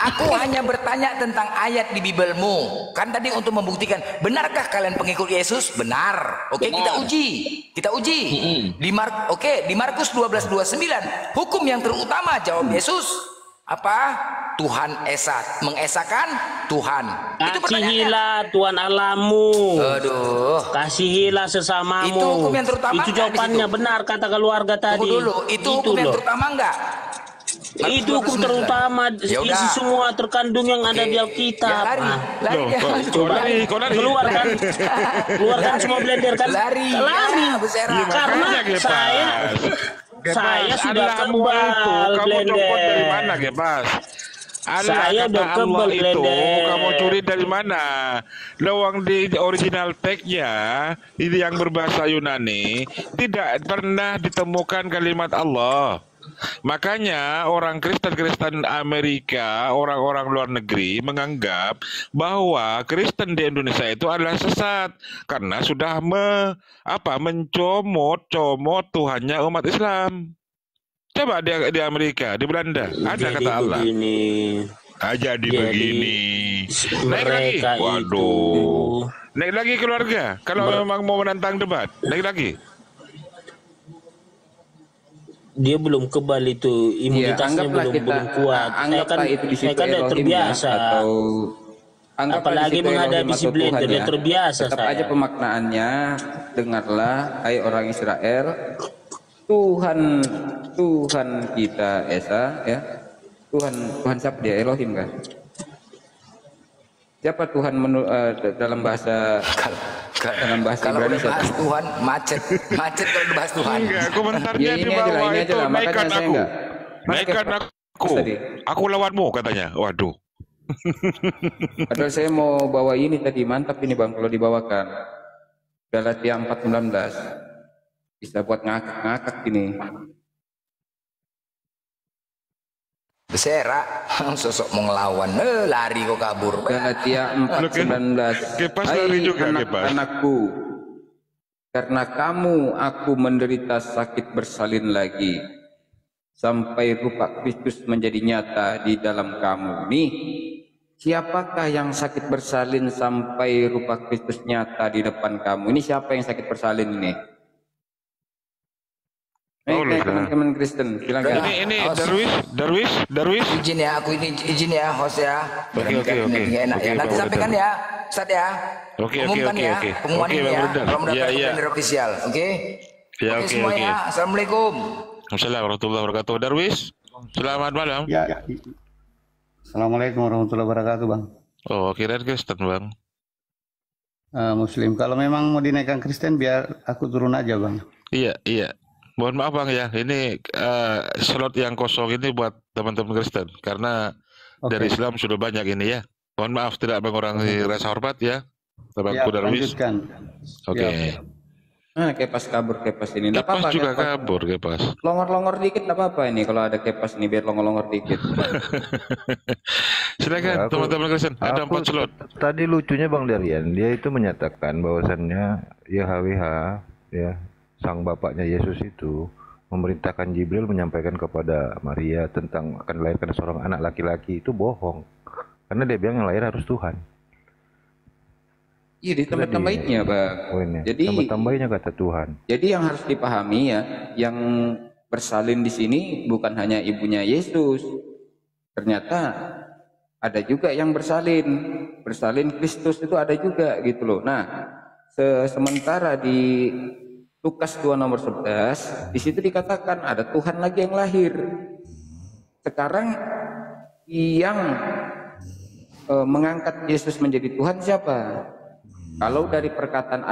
Aku hanya bertanya tentang ayat di Bibelmu. Kan tadi untuk membuktikan, benarkah kalian pengikut Yesus? Benar. Oke, kita uji. Di Markus 12:29, hukum yang terutama jawab Yesus apa? Tuhan mengesahkan Tuhan. Itu pertanyaannya. Kasihilah Tuhan Allahmu. Aduh. Kasihilah sesamamu. Itu hukum yang terutama Itu nggak jawabannya di situ? benar kata keluarga tadi. Tunggu dulu, itu hukum yang loh. terutama enggak? Itu hukum terutama, Ya udah. isi semua terkandung yang ada di Ya, Alkitab. lari. Ah. Loh, Coba kau lari. keluarkan semua Blender kan. Lari. Ya, Bersera. karena Makanya, saya sudah Allah itu kebal kamu copot dari Blender. mana, Gepas? Allah Saya kata udah Allah kebal, itu Blender. kamu curi dari mana? Lawang di original tag-nya ini yang berbahasa Yunani tidak pernah ditemukan kalimat Allah. Makanya orang Kristen Amerika, orang-orang luar negeri menganggap bahwa Kristen di Indonesia itu adalah sesat karena sudah mencomot Tuhannya umat Islam. Coba di Amerika, di Belanda ada Jadi kata Allah. begini. Jadi Jadi, begini. Naik lagi. mereka Waduh. Naik lagi keluarga. Kalau memang mau menantang debat, naik lagi. Dia belum kebal itu, imunitasnya belum kuat. Anggaplah itu di situ saya kan udah Elohim terbiasa. atau anggaplah Apalagi di situ menghadapi Elohim si atau Blender, Tuhan dia ya. terbiasa Tetap saya. aja pemaknaannya, dengarlah hai orang Israel, Tuhan kita Esa ya. Tuhan siapa dia? Elohim kan? Siapa Tuhan dalam bahasa Kalau Ibrani udah bahas siapa? Tuhan macet kalau udah bahas Tuhan. Enggak, komentarnya Ya, di ini aja lah, bawah ini aja itu lah. Makanya naikkan saya aku. enggak. Naikkan aku. Tadi. Aku lawanmu katanya. Waduh. Padahal saya mau bawa ini tadi, mantap ini Bang kalau dibawakan. Galatia 4:19. Bisa buat ngakak-ngakak ini. Bersera, sosok mau ngelawan, lari kok kabur. Galatia 4:19. Kepas lari juga, Kepas. Anak-anakku, karena kamu aku menderita sakit bersalin lagi sampai rupa Kristus menjadi nyata di dalam kamu. Nih, siapakah yang sakit bersalin sampai rupa Kristus nyata di depan kamu? Ini siapa yang sakit bersalin ini? Paulus, Teman-teman Kristen, silakan. Ini Darwis. Izin ya, aku ini izin ya, host ya. Oke. Nggak enak Oke, ya. Nanti Bang sampaikan Brother. ya, Ustaz ya. Oke. Umumkan ya, pengumuman Oke, ini Bang ya. Brother. Kalau mendapatkan Iya. kalender official, oke? Ya, Oke oke. semuanya, assalamualaikum. Assalamualaikum warahmatullahi wabarakatuh. Darwis, selamat malam. Ya. Assalamualaikum warahmatullahi wabarakatuh, Bang. Oh, kirain Kristen, Bang. Muslim. Kalau memang mau dinaikkan Kristen, biar aku turun aja, Bang. Iya. Mohon maaf Bang ya, ini slot yang kosong ini buat teman-teman Kristen karena dari Islam sudah banyak ini ya. Mohon maaf tidak mengurangi rasa hormat ya. Ya, Temanku Darwis. lanjutkan. Oke. Kepas kabur ini. Nggak Kepas apa-apa, juga Kepas. kabur, Kepas. Longor-longor dikit nggak apa-apa ini kalau ada Kepas nih biar longor-longor dikit. Silakan teman-teman Kristen, ada 4 slot. Tadi lucunya Bang Darian, dia itu menyatakan bahwasannya YHWH ya sang bapaknya Yesus itu memerintahkan Jibril menyampaikan kepada Maria tentang akan dilahirkan seorang anak laki-laki, itu bohong. Karena dia bilang yang lahir harus Tuhan. Iya, ditambah-tambahinnya, Bang. Poinnya. Jadi tambah-tambahinnya kata Tuhan. Jadi yang harus dipahami ya, yang bersalin di sini bukan hanya ibunya Yesus. Ternyata ada juga yang bersalin Kristus itu ada juga gitu loh. Nah, sementara di Lukas 2 nomor 11 di situ dikatakan ada Tuhan lagi yang lahir. Sekarang yang mengangkat Yesus menjadi Tuhan siapa? Kalau dari perkataan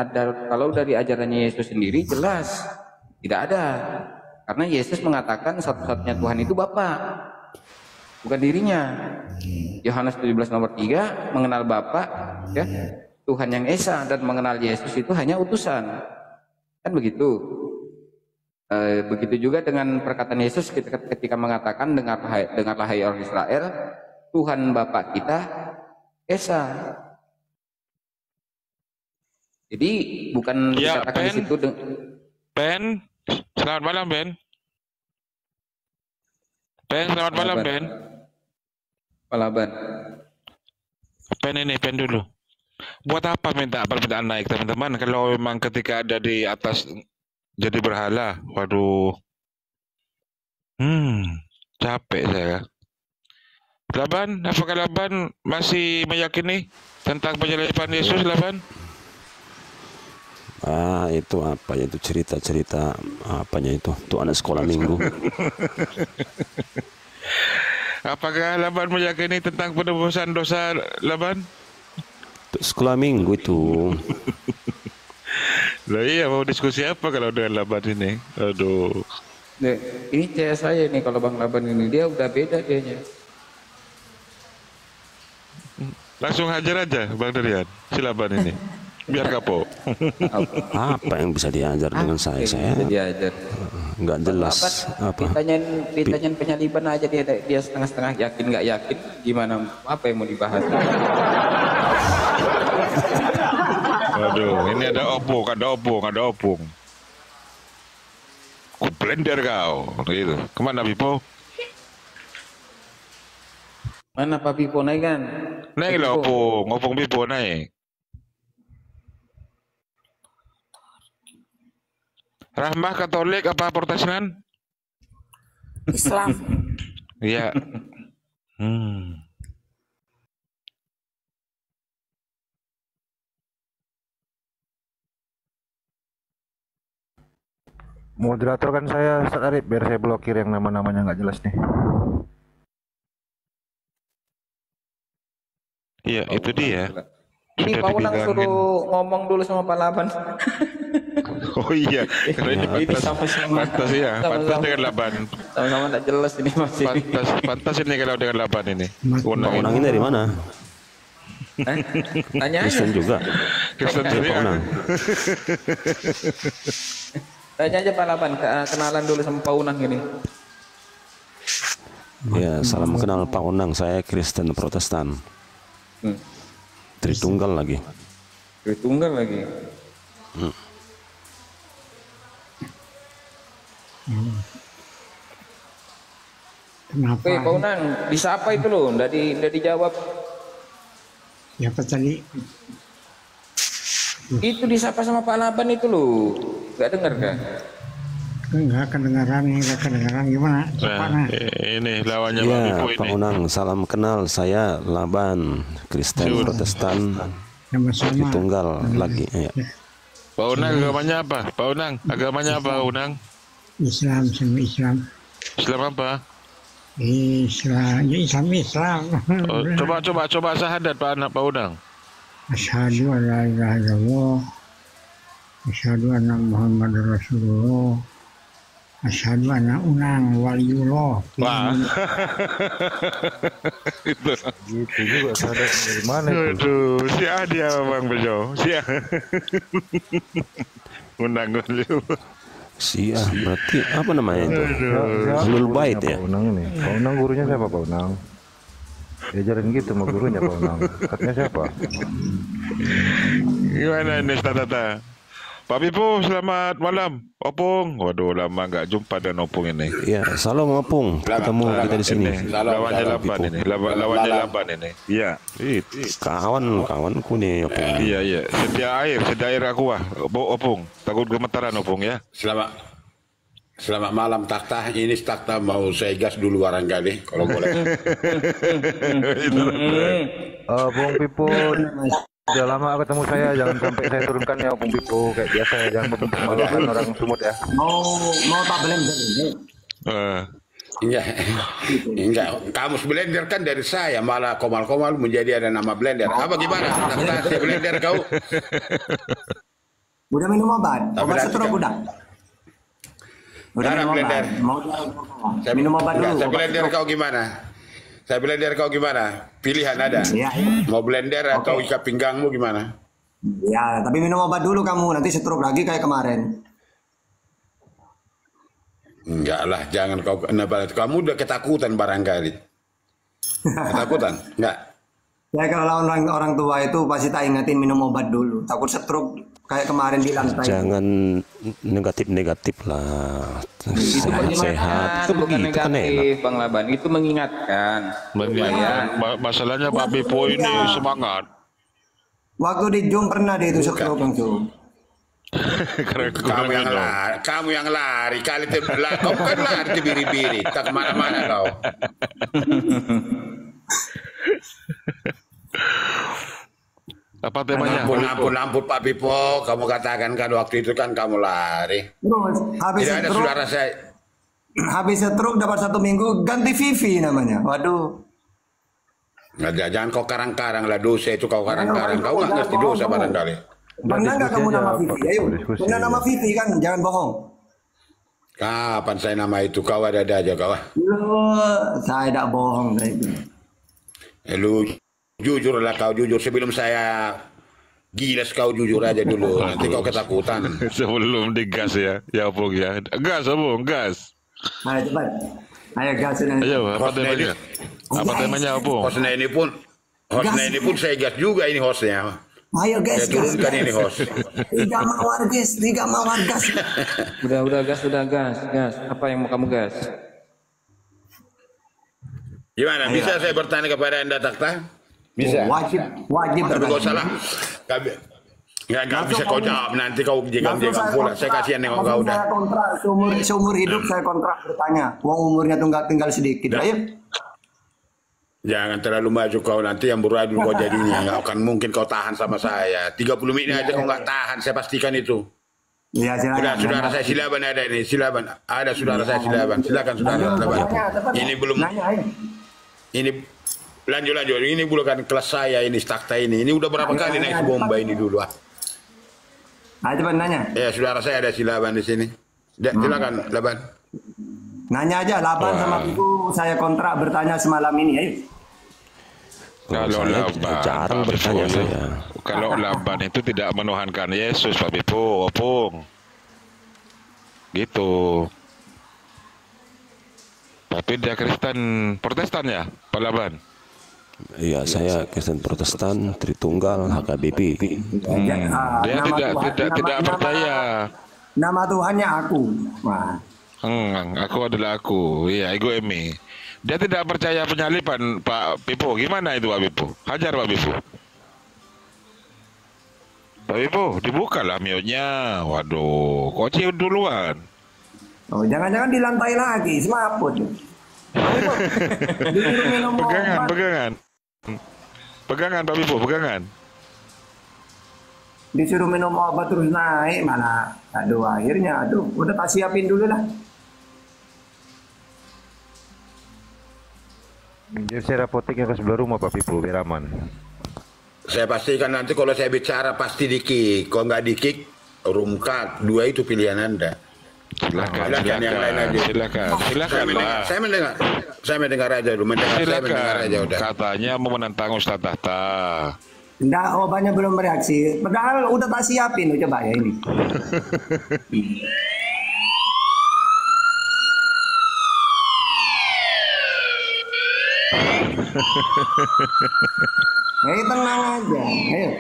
kalau dari ajarannya Yesus sendiri jelas tidak ada. Karena Yesus mengatakan satu-satunya Tuhan itu Bapa, bukan dirinya. Yohanes 17 nomor 3 mengenal Bapa ya, Tuhan yang Esa, dan mengenal Yesus itu hanya utusan. Kan begitu. Begitu juga dengan perkataan Yesus ketika mengatakan dengarlah hai orang Israel, Tuhan Bapa kita Esa. Jadi bukan Ya, dikatakan di situ Ben, selamat malam Ben. Ben, selamat malam Ben. Palaban. Ben dulu. Buat apa minta permintaan naik teman-teman kalau memang ketika ada di atas jadi berhala? Waduh. Capek saya. Laban, apakah Laban masih meyakini tentang penyaliban Yesus, Laban? Itu apa ya, itu cerita-cerita apanya itu anak sekolah minggu. Apakah Laban meyakini tentang penebusan dosa, Laban? Sekolah minggu itu. Lah iya, mau diskusi apa kalau dengan Laban ini? Aduh. Nih, ini cewek saya nih, kalau Bang Laban ini dia udah beda kayaknya. Langsung hajar aja Bang Darian, si Laban ini. Biar kapok. Apa yang bisa diajar dengan saya? Saya diajar. Nggak jelas apa. Ditanyain penyaliban aja dia setengah-setengah yakin nggak yakin, gimana, apa yang mau dibahas? Waduh, ini ada opung. Ku blender kau, gitu. Kemana Pipo? Mana Pak Pipo naik kan? Naik lah opung Pipo naik. Rahmah Katolik apa Protestan? Islam. Iya. Moderator kan saya Arif, biar saya blokir yang nama-namanya nggak jelas nih. Iya, itu dia. Ini Pak Unang suruh ngomong dulu sama Pak Laban. Oh iya, karena ini pantas ya, pantas dengan Laban. Sama-sama tidak jelas ini masih. Pantas ini kalau dengan Laban ini. Pak Unang ini dari mana? Tanya aja. Kristen juga. Kristen juga. Tanya aja Pak Laban, kenalan dulu sama Pak Unang ini. Ya, salam kenal Pak Unang, saya Kristen Protestan. Tritunggal lagi. Kenapa? Oke, Pak Unang, disapa itu loh, udah dijawab. Siapa tadi? Itu disapa sama Pak Laban itu loh, nggak dengar kan? Enggak kedengaran gimana? Ini lawannya ya, Pak Unang, salam kenal, saya Laban, Kristen Protestan. Tritunggal lagi. Ya. Pak Unang agamanya apa? Pak Unang agamanya apa, Unang? Islam. Islam apa? Islam. Oh, coba syahadat Pak Unang. Asyhadu an la ilaha illallah. Asyhadu anna Muhammadar Rasulullah. Asyhadu anna Unang waliullah. Wah. Gitu juga syahadat dari mana itu? Aduh, siapa dia Bang Bejo? Unang dulu. Sia, berarti apa namanya itu? Ahlul Bait ya? Pak Unang ini. Pak Unang gurunya siapa Pak Unang? Diajarin gitu sama gurunya Pak Unang. Katanya siapa? Gimana ini Tata? Pak Pipo, selamat malam. Opung, waduh lama nggak jumpa dengan Opung ini. Ya, salam Opung. Ketemu kita di sini. Lawannya Laban ini, lawannya Laban ini. Iya. Kawanku nih Opung. Iya. Sedia air aku Opung. Takut gemetaran Opung ya. Selamat malam Takta. Ini Takta mau saya gas dulu barangkali kalau boleh. Bung Pipo, udah lama ketemu saya, jangan sampai saya turunkan ya Bung Pipo, kayak biasa ya, jangan mempermalukan orang Sumut ya. Mau tak blender ini? Enggak. Kamus blender kan dari saya, malah komal-komal menjadi ada nama blender. Apa gimana? Takta saya blender kau? Udah minum obat? Obat stroke udah? Udah minum blender. Saya minum obat dulu. Saya blender kau gimana? Saya blender kau gimana? Pilihan ada. Iya. Mau blender atau ikat pinggangmu gimana? Ya, tapi minum obat dulu kamu, nanti stroke lagi kayak kemarin. Enggak lah, jangan kau. Kamu udah ketakutan barangkali. Ketakutan? Enggak. Ya kalau orang tua itu pasti tak ingetin minum obat dulu. Takut stroke kayak kemarin di lantai. Jangan negatif lah. Sehat. Itu bukan negatif, Bang Laban. Itu mengingatkan. Masalahnya Pak Pipo ini semangat. Waktu di Jung pernah dia itu stroke Bang Jung. Kamu yang lari kali tebelah. Kau kan lari biri-biri. Tak kemana-mana kau. Apa temanya? Ampun Pak Pipo, kamu katakan kan waktu itu kan kamu lari. Terus habis tidak ada stroke, saudara saya. Habis stroke dapat 1 minggu ganti Vivi namanya. Waduh. Nggak, jangan kau karang-karang lah, dosa itu kau karang-karang. Kau nggak ngerti dosa barangkali. Pernah nggak kamu nama Vivi? Ayo, pernah nama Vivi kan? Jangan bohong. Kapan saya nama itu? Kau ada-ada aja kau. Saya tidak bohong. Lu jujur lah kau, jujur sebelum saya gilas kau jujur aja dulu, nanti kau ketakutan. Sebelum digas ya Opung ya. Gas Opung, gas. Ayo cepat. Ayo gas ini. Ayo, apa temanya? Apa temanya Opung? Hostnya ini pun saya gas juga ini hostnya. Ayo gas. Saya turunkan ini host. Tiga mawar gas. Udah gas. Apa yang mau kamu gas? Gimana? Bisa saya bertanya kepada Anda Takta? Bisa. Wajib. Tapi kau salah. Nggak bisa kau jawab. Nanti kau jegam-jegam pula. Saya kasihan nengok kau udah. Saya kontrak seumur hidup saya kontrak bertanya. Uang umurnya tinggal sedikit. Ayo. Jangan terlalu maju kau, nanti yang beradu kau jadinya. Nggak akan mungkin kau tahan sama saya. 30 menit aja kau nggak tahan. Saya pastikan itu. Iya, silakan. Saudara saya Silaban ada ini. Silaban. Ada saudara saya Silaban. Silakan saudara Silaban. Ini belum. Ini lanjut. Ini bukan kelas saya ini Takta ini. Ini udah berapa kali naik bomba ini dulu ah. Ayo cepat nanya. Ya saudara saya ada Silaban di sini. Silakan Laban. Nanya aja Laban sama Pipo saya kontrak bertanya semalam ini. Ayo. Kalau Laban jarang bertanya saya. Kalau Laban itu tidak menuhankan Yesus Pak Pipo, Opung. Gitu. Tapi dia Kristen Protestan ya, Pak Laban? Iya, saya Kristen Protestan, Tritunggal, HKBP. Dia tidak percaya. Nama Tuhannya aku. Wah. Aku adalah aku. Iya, ego emi. Dia tidak percaya penyaliban Pak Pipo. Gimana itu Pak Pipo? Hajar Pak Pipo. Pak Pipo, dibukalah mute-nya. Waduh, kok cium duluan? Oh, jangan-jangan di lantai lagi, semaput. Pegangan Pak Pipo, pegangan. Disuruh minum obat terus naik, mana? Aduh, akhirnya, udah tak siapin dulu lah. Jadi saya apoteknya ke sebelah rumah Pak Pipo, biar aman. Saya pastikan nanti kalau saya bicara pasti di-kick. Kalau nggak di-kick, room cut. 2 itu pilihan Anda. Silakan. Yang lain aja. Silakan. Saya mendengar aja dulu. Saya mendengar aja udah. Katanya mau menantang Ustaz Tahta. Enggak, obatnya belum bereaksi. Padahal udah tak siapin, coba ya ini. Tenang aja, ayo.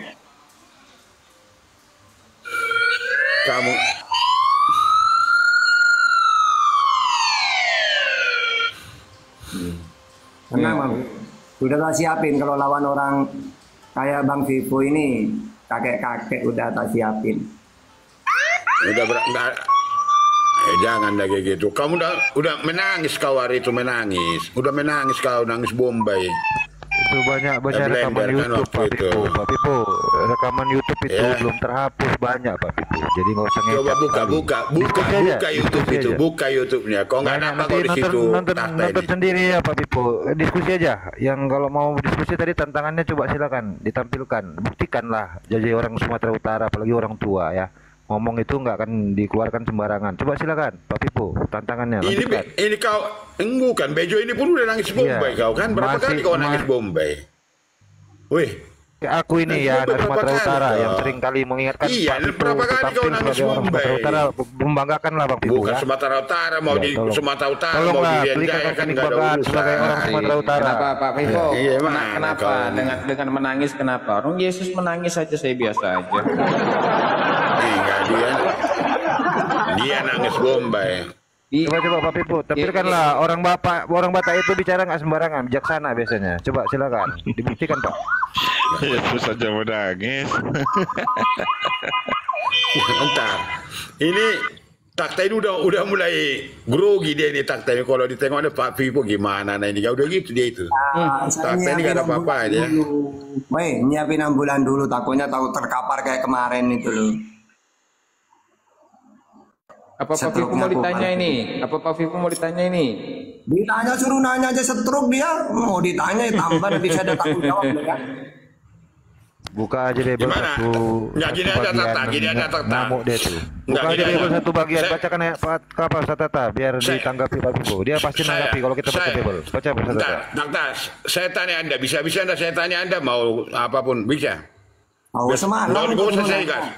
kamu. Tenang Bang, udah tak siapin kalau lawan orang kayak Bang Vivo ini, kakek-kakek udah tak siapin. Udah enggak. Jangan lagi gitu. Kamu udah menangis kau hari itu, menangis. Udah menangis kau, nangis Bombay. Itu banyak rekaman YouTube Pak Pipo. Rekaman YouTube itu belum terhapus banyak Pak Pipo. Jadi nggak usah ngecap. Coba buka YouTube itu, buka YouTube-nya. Kok nggak nampak kau di situ? Nonton sendiri ya Pak Pipo. Diskusi aja. Yang kalau mau diskusi tadi tantangannya coba silakan ditampilkan. Buktikanlah. Jadi orang Sumatera Utara, apalagi orang tua ya. Ngomong itu nggak akan dikeluarkan sembarangan. Coba silakan Pak Pipo, tantangannya. Ini kau bukan Bejo ini pun udah nangis Bombay kau kan? Berapa kali kau nangis Bombay? Wih, aku ini ya anak Sumatera Utara yang sering kali mengingatkan iya, Pak Pipo berapa kali kau nangis Bombay? Sumatera Utara, membanggakanlah Bang Pipo. Bukan ya. Sumatera Utara, mau di Sumatera Utara, mau tolonglah, di Rian Jaya kan nggak ada urusan. Sebagai orang Sumatera Utara. Kenapa Pak Pipo? Iya, Kenapa? Dengan menangis kenapa? Orang Yesus menangis saja saya biasa aja. Enggak, dia nangis Bombay. Coba Pak Pipo, tampilkanlah orang Batak itu bicara nggak sembarangan, bijaksana biasanya. Coba silakan, dibuktikan Pak. Yesus saja menangis. Entar, ini Takta ini udah mulai grogi dia ini Takta ini. Kalau ditengok ada Pak Pipo gimana, nah ini udah gitu dia itu. Takta ini gak ada apa-apa aja. Woi, nyiapin 6 bulan dulu, takutnya tahu terkapar kayak kemarin itu loh. Apa Pak Vivo mau ditanya ini? Apa Pak Vivo mau ditanya ini? Ditanya, suruh nanya aja stroke dia. Mau ditanya ya tambah, nanti saya ada tanggung jawab ya. Buka aja deh satu gini aja Tata, gini aja Tata. Ngamuk deh tuh. Buka aja deh satu bagian, bacakan ya apa Tata biar ditanggapi Pak Vivo. Dia pasti nanggapi kalau kita baca table. Baca Tata. Tata, saya tanya Anda, bisa Anda saya tanya Anda mau apapun bisa. Mau semangat. Nggak usah saya kan.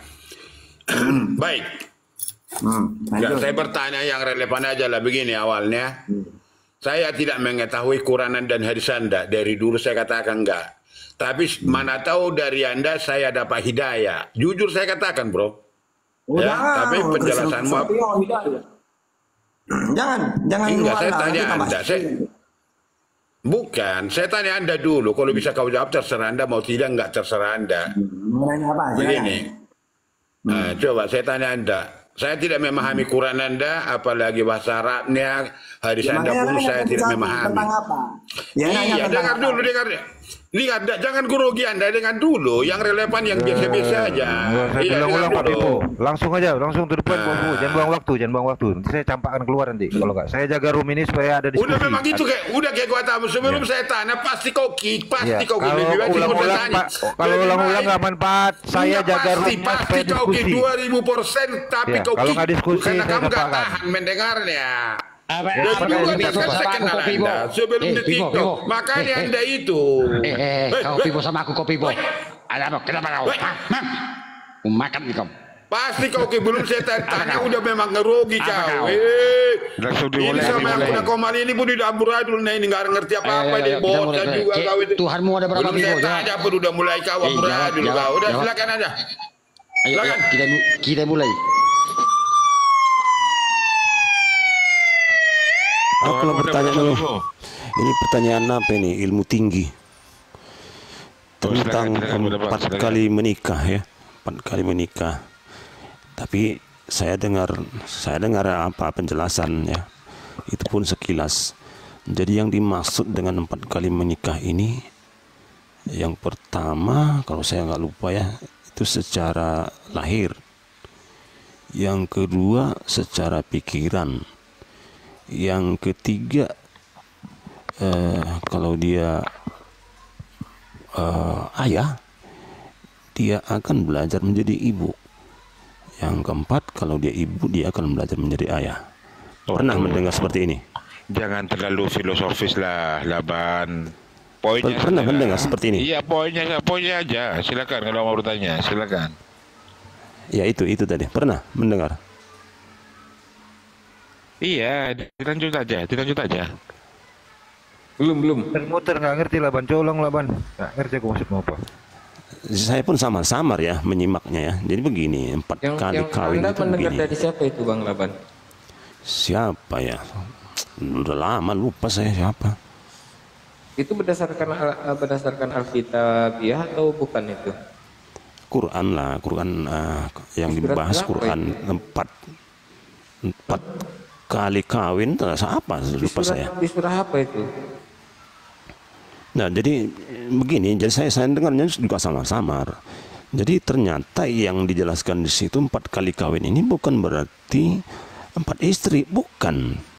Baik. Saya bertanya yang relevan aja lah begini awalnya. Saya tidak mengetahui Quranan dan hadis Anda. Dari dulu saya katakan enggak. Tapi mana tahu dari Anda saya dapat hidayah. Jujur saya katakan bro. Tapi penjelasanmu apa? Jangan enggak, saya tanya Anda. Bukan, saya tanya Anda dulu. Kalau bisa kau jawab terserah Anda, mau tidak enggak terserah Anda. Begini. Nah, coba saya tanya Anda. Saya tidak memahami Quran Anda, apalagi bahasa Arabnya, hadis Anda pun saya tidak memahami. Iya, dengar dulu, Lihat, jangan grogi Anda, dengar dulu. Yang relevan, yang biasa-biasa aja. Iya, ulang Pak Pipo. Langsung aja, langsung to the point Pak Pipo. Jangan buang waktu. Nanti saya campakkan keluar nanti. Kalau nggak, saya jaga room ini supaya ada diskusi. Udah memang gitu kayak gua tahu. Sebelum saya tanya, pasti kau kick. Kalau ulang-ulang nggak manfaat, saya jaga room supaya diskusi. 2000%, tapi kau kalau nggak diskusi, karena saya kamu nggak campakkan. tahan mendengarnya. Dan juga saya kenal Anda sebelum di TikTok. Makanya Anda itu. Kau Pipo sama aku, kau Pipo. Ada apa? Kenapa kau? Makan nih kau. Pasti kau belum saya tanya udah memang ngerugi kau. Ini sama yang punya Komal ini pun udah amburadul. Nah ini nggak ngerti apa-apa deh. Bocah juga kau itu. Tuhanmu ada berapa Pipo? Belum saya tanya pun udah mulai kau amburadul kau. Udah silakan aja. Ayo kita mulai. Aku mau bertanya dulu. Ini pertanyaan apa ini? Ilmu tinggi tentang 4 kali menikah ya, 4 kali menikah. Tapi saya dengar apa penjelasan ya, itu pun sekilas. Jadi yang dimaksud dengan 4 kali menikah ini, yang pertama kalau saya nggak lupa ya, itu secara lahir. Yang kedua secara pikiran. Yang ketiga kalau dia ayah, dia akan belajar menjadi ibu. Yang keempat kalau dia ibu, dia akan belajar menjadi ayah. Pernah mendengar seperti ini? Jangan terlalu filosofis lah, Laban. Poinnya pernah mendengar seperti ini? Iya, poinnya aja. Silakan kalau mau bertanya, silakan. Ya itu tadi. Pernah mendengar? Iya, dilanjut aja. Belum. Muter nggak ngerti Laban, colong Laban. Nggak ngerti aku maksudmu apa. saya pun samar-samar ya menyimaknya ya. Jadi begini, 4 kali kawin Anda itu mendengar begini. dari siapa itu Bang Laban? Siapa ya? Udah lama lupa saya siapa. Itu berdasarkan Alkitabiah atau bukan itu? Quran lah, Quran yang dibahas Quran 4 kali kawin terasa apa? Lupa saya. Di surah apa itu? Nah, jadi begini, jadi saya dengarnya juga samar-samar. Jadi ternyata yang dijelaskan di situ 4 kali kawin ini bukan berarti 4 istri, bukan.